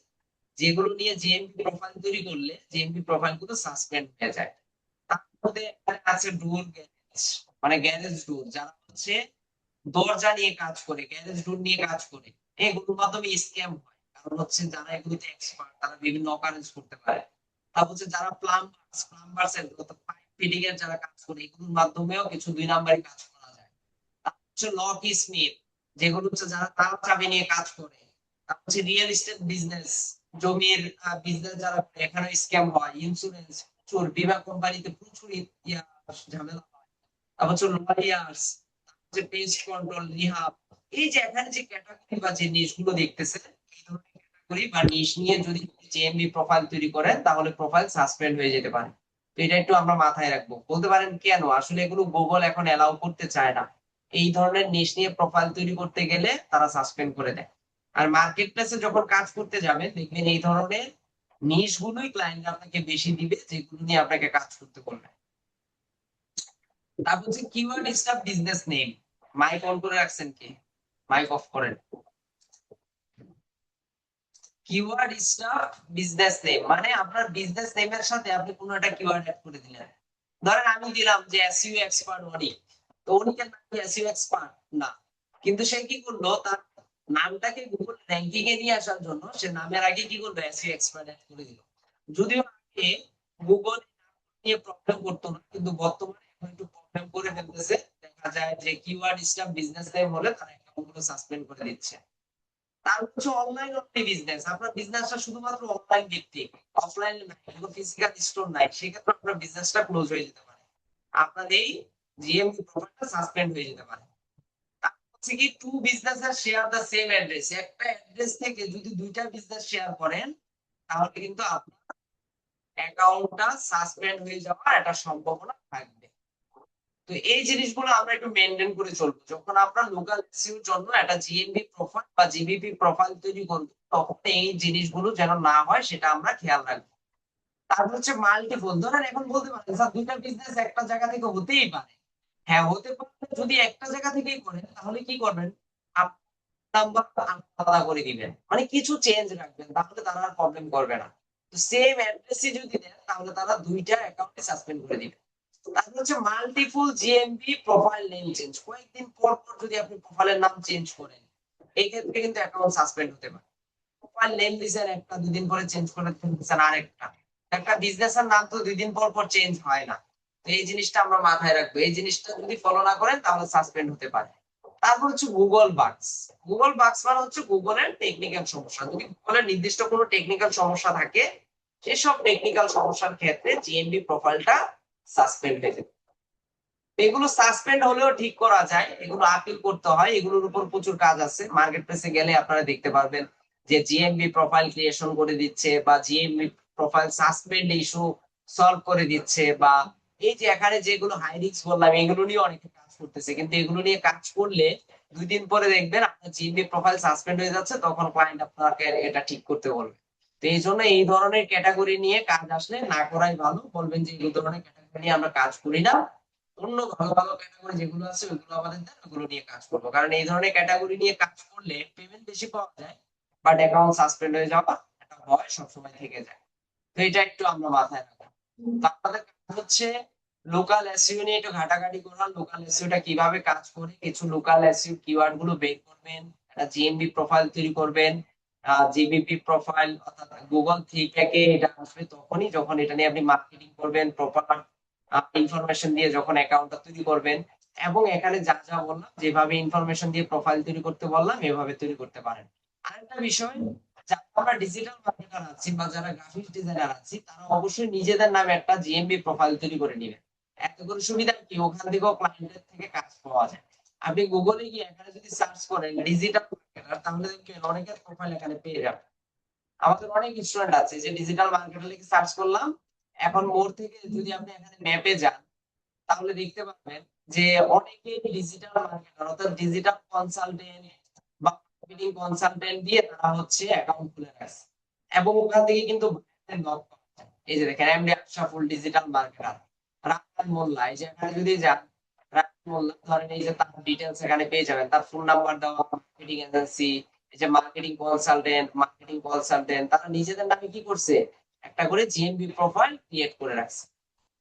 যেগুলো নিয়ে জিএমপি প্রোফাইল তৈরি করলে জিএমপি প্রোফাইল গুলো সাসপেন্ড হয়ে যায়। তার মধ্যে এখানে আছে ডোর গ্যারেজ, মানে গ্যারেজ ডোর, যারা হচ্ছে দরজা নিয়ে কাজ করে, গ্যারেজ ডোর নিয়ে কাজ করে, এগুলোর মাধ্যমে স্ক্যাম হয়। কারণ হচ্ছে যারা এগুলোতে এক্সপার্ট তারা বিভিন্ন অকারেন্স করতে পারে। তারপর হচ্ছে যারা প্লাম্বার্স, প্লাম্বার্স এর পাইপ মার্কেটিং এর যারা কাজ করে এগুলোর মাধ্যমেও কিছু 2 নাম্বারই কাজ করা যায়। তারপর হচ্ছে লক স্মিথ, যেগুলো হচ্ছে যারা তার চাবি নিয়ে কাজ করে। তারপর হচ্ছে রিয়েল এস্টেট বিজনেস, জমির বিজনেস যারা করে, এখানে স্ক্যাম হয়। ইন্স্যুরেন্স, প্রচুর বীমা কোম্পানিতে প্রচুর ঝামেলা হয়। তারপর হচ্ছে লয়ার্স, যে পেস্ট কন্ট্রোল, রিহাব। এই যে এখানে যে ক্যাটাগরি বা যে নিশগুলো দেখতেছেন, এই ধরনের ক্যাটাগরি বা নিশ নিয়ে যদি জেএমবি প্রোফাইল তৈরি করেন তাহলে প্রোফাইল সাসপেন্ড হয়ে যেতে পারে। তো এটা একটু আমরা মাথায় রাখবো। বলতে পারেন কেন? আসলে এগুলো গুগল এখন এলাও করতে চায় না। এই ধরনের নিশ নিয়ে প্রোফাইল তৈরি করতে গেলে তারা সাসপেন্ড করে দেয়। আর মার্কেট প্লেসে যখন কাজ করতে যাবেন দেখবেন এই ধরনের নিশ গুলোই ক্লায়েন্ট আপনাকে বেশি দিবে, যেগুলো নিয়ে আপনাকে কাজ করতে বলবে। তারপর হচ্ছে keyword stuff business name. Mic on করে রাখছেন কি? মাইক অফ করেন। কিওয়ার্ড স্টাফ বিজনেস নেম মানে আপনার বিজনেস নেমের সাথে আপনি কোনো একটা কিওয়ার্ড অ্যাড করে দিলেন। ধরেন আমি দিলাম যে এসইও এক্সপার্ট অনিক, তো অনিকের নাম কি এসইও এক্সপার্ট না, কিন্তু সে কি করলো, তার নামটাকে গুগল র্যাঙ্কিং এ নিয়ে আসার জন্য সে নামের আগে কি করলো, এসইও এক্সপার্ট অ্যাড করে দিল। যদিও আগে গুগল নিয়ে প্রবলেম করতো না, কিন্তু বর্তমানে এখন একটু প্রবলেম করে ফেলতেছে। দেখা যায় যে কিওয়ার্ড স্টাফ বিজনেস নেম হলে তারা অ্যাকাউন্টগুলো সাসপেন্ড করে দিচ্ছে। তার হচ্ছে অনলাইন অনলি বিজনেস, আপনার বিজনেসটা শুধুমাত্র অনলাইন ভিত্তিক, অফলাইন নাই, কোনো ফিজিক্যাল স্টোর নাই, সেক্ষেত্রে আপনার বিজনেসটা ক্লোজ হয়ে যেতে পারে, আপনার এই জিএমপি প্রোফাইলটা সাসপেন্ড হয়ে যেতে পারে। তারপর হচ্ছে কি টু বিজনেসের শেয়ার দ্য সেম অ্যাড্রেস, একটা অ্যাড্রেস থেকে যদি দুইটা বিজনেস শেয়ার করেন তাহলে কিন্তু আপনার অ্যাকাউন্টটা সাসপেন্ড হয়ে যাওয়ার একটা সম্ভাবনা থাকবে। তো এই জিনিসগুলো আমরা একটু মেনটেন করে চলবো। যখন আপনার লোকাল এসইওর জন্য একটা জিএমবি প্রোফাইল বা জিবিপি প্রোফাইল তৈরি করবো, তখন এই জিনিসগুলো যেন না হয় সেটা আমরা খেয়াল রাখবো। তারপর হচ্ছে মাল্টিপল, ধরেন এখন বলতে পারেন স্যার দুইটা বিজনেস একটা জায়গা থেকে হতেই পারে। হ্যাঁ হতে পারে, যদি একটা জায়গা থেকেই করেন তাহলে কি করবেন, নাম্বার আলাদা করে দিবেন, মানে কিছু চেঞ্জ রাখবেন, তাহলে তারা আর প্রবলেম করবে না। তো সেম অ্যাড্রেসই যদি দেন তাহলে তারা দুইটা অ্যাকাউন্টে সাসপেন্ড করে দিবে। তারপর হচ্ছে multiple GMB profile name change, কয়েকদিন পর পর যদি আপনি প্রোফাইলের নাম চেঞ্জ করেন এই ক্ষেত্রে কিন্তু অ্যাকাউন্ট সাসপেন্ড হতে পারে। প্রোফাইল নেম দিছেন একটা, 2 দিন পরে চেঞ্জ করে ফেলতেছেন আরেকটা। একটা বিজনেসের নাম তো 2 দিন পর পর চেঞ্জ হয় না। তো এই জিনিসটা আমরা মাথায় রাখবো, এই জিনিসটা যদি ফলো না করেন তাহলে সাসপেন্ড হতে পারে। তারপর হচ্ছে গুগল বাগস। গুগল বাগস মানে হচ্ছে গুগলের টেকনিক্যাল সমস্যা। যদি গুগলের নির্দিষ্ট কোনো টেকনিক্যাল সমস্যা থাকে, সেসব টেকনিক্যাল সমস্যার ক্ষেত্রে জিএমবি প্রোফাইলটা সাসপেন্ড হয়ে যেতে পারে। এগুলো সাসপেন্ড হলেও ঠিক করা যায়, এগুলো আপিল করতে হয়, এগুলোর উপর প্রচুর কাজ আছে। মার্কেট প্লেসে গেলে আপনারা দেখতে পারবেন যে জিএমবি প্রোফাইল ক্রিয়েশন করে দিচ্ছে বা GMB profile suspend issue solve করে দিচ্ছে, বা এই যে এখানে যেগুলো হাই রিস্ক বললাম এগুলো নিয়ে অনেকে কাজ করতেছে, কিন্তু এগুলো নিয়ে কাজ করলে 2 দিন পরে দেখবেন আপনার জিএমবি প্রোফাইল সাসপেন্ড হয়ে যাচ্ছে, তখন ক্লায়েন্ট আপনাকে এটা ঠিক করতে বলবে। তো এই জন্য এই ধরনের ক্যাটাগরি নিয়ে কাজ আসলে না করাই ভালো, বলবেন যে এই ধরনের ক্যাটাগরি নিয়ে আমরা কাজ করি না, অন্য ভালো ভালো ক্যাটাগরি যেগুলো আছে ওইগুলো আমাদের দেন, ওগুলো নিয়ে কাজ করবো। কারণ এই ধরনের ক্যাটাগরি নিয়ে কাজ করলে পেমেন্ট বেশি পাওয়া যায়, বাট অ্যাকাউন্ট সাসপেন্ড হয়ে যাওয়া একটা ভয় সবসময় থেকে যায়। তো এটা একটু আমরা মাথায় রাখবো। তো আপনাদের কাজ হচ্ছে লোকাল এসইও নিয়ে একটু ঘাটাঘাটি করা, লোকাল এসইওটা কিভাবে কাজ করে, কিছু লোকাল এসইও কিওয়ার্ড গুলো বের করবেন, একটা জিএমবি প্রোফাইল তৈরি করবেন। জিবিপি প্রোফাইল অর্থাৎ গুগল থেকে এটা আসবে তখনই যখন এটা নিয়ে আপনি মার্কেটিং করবেন, প্রপার ইনফরমেশন দিয়ে যখন অ্যাকাউন্টটা তৈরি করবেন। এবং এখানে যা যা বললাম, যেভাবে ইনফরমেশন দিয়ে প্রোফাইল তৈরি করতে বললাম এভাবে তৈরি করতে পারেন। আরেকটা বিষয়, যারা আমরা ডিজিটাল মার্কেটার আছি বা যারা গ্রাফিক্স ডিজাইনার আছি, তারা অবশ্যই নিজেদের নামে একটা জিএমবি প্রোফাইল তৈরি করে নেবেন। এতে করে সুবিধা কি, ওখান থেকেও ক্লায়েন্টের থেকে কাজ পাওয়া যায়। আপনি গুগলে গিয়ে এখানে যদি সার্চ করেন ডিজিটাল মার্কেটার, তাহলে দেখবেন অনেকের প্রোফাইল এখানে পেয়ে যাবেন। আমাদের অনেক স্টুডেন্ট আছে যে ডিজিটাল মার্কেটার লিখে সার্চ করলাম, এখন মোর থেকে যদি আপনি এখানে ম্যাপে যান তাহলে দেখতে পাবেন যে অনেকে ডিজিটাল মার্কেটার অর্থাৎ ডিজিটাল কনসালটেন্ট বা মার্কেটিং কনসালটেন্ট দিয়ে তারা হচ্ছে অ্যাকাউন্ট খুলে রাখছে, এবং ওখান থেকে কিন্তু লক পাওয়া যায়। এই যে দেখেন MD Ashraful digital marketer, Rahat Molla, এই যে এখানে যদি যান রাহাত মোল্লা, ধরেন এই যে তার ডিটেলস এখানে পেয়ে যাবেন, তার ফোন নাম্বার দেওয়া, মার্কেটিং এজেন্সি, এই যে মার্কেটিং কনসালটেন্ট তারা নিজেদের নামে কি করছে, একটা করে জিএমবি প্রোফাইল ক্রিয়েট করে রাখছে।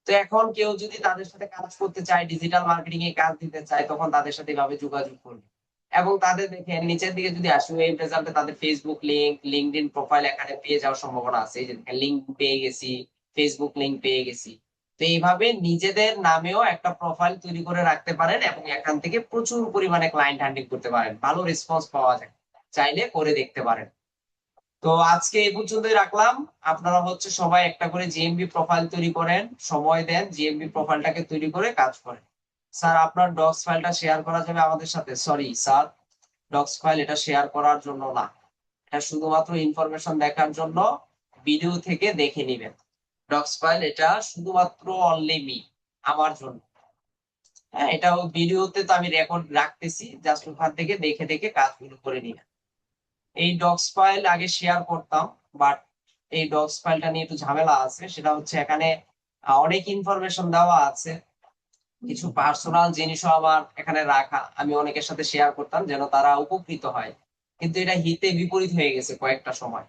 তো এখন কেউ যদি তাদের সাথে কাজ করতে চায়, ডিজিটাল মার্কেটিং এ কাজ দিতে চায়, তখন তাদের সাথে এভাবে যোগাযোগ করবে। এবং তাদের দেখেন নিচের দিকে যদি আসি ওয়েব রেজাল্টে তাদের ফেসবুক লিংক, লিঙ্কডইন প্রোফাইল এখানে পেয়ে যাওয়ার সম্ভাবনা আছে। এই যে লিংক পেয়ে গেছি, ফেসবুক লিংক পেয়ে গেছি। তো এইভাবে নিজেদের নামেও একটা প্রোফাইল তৈরি করে রাখতে পারেন এবং এখান থেকে প্রচুর পরিমাণে ক্লায়েন্ট হান্টিং করতে পারেন, ভালো রেসপন্স পাওয়া যায়, চাইলে করে দেখতে পারেন। তো আজকে এই পর্যন্তই রাখলাম। আপনারা হচ্ছে সবাই একটা করে জিএমবি প্রোফাইল তৈরি করেন, সময় দেন, জিএমবি প্রোফাইলটাকে তৈরি করে কাজ করেন। স্যার আপনার ডক্স ফাইলটা শেয়ার করা যাবে আমাদের সাথে? সরি স্যার, ডক্স ফাইল এটা শেয়ার করার জন্য না, এটা শুধুমাত্র ইনফরমেশন দেখার জন্য, ভিডিও থেকে দেখে নিবেন। ডক্স ফাইল এটা শুধুমাত্র অনলি মি, আমার জন্য। হ্যাঁ, এটা ভিডিওতে তো আমি রেকর্ড রাখতেছি, জাস্ট ওখান থেকে দেখে দেখে কাজগুলো করে নিবেন। এই ডক্স ফাইল আগে শেয়ার করতাম, বাট এই ডক্স ফাইলটা নিয়ে একটু ঝামেলা আছে। সেটা হচ্ছে এখানে অনেক ইনফরমেশন দেওয়া আছে, কিছু পার্সোনাল জিনিসও আমার এখানে রাখা, আমি অনেকের সাথে শেয়ার করতাম যেন তারা উপকৃত হয়, কিন্তু এটা হিতে বিপরীত হয়ে গেছে কয়েকটা সময়।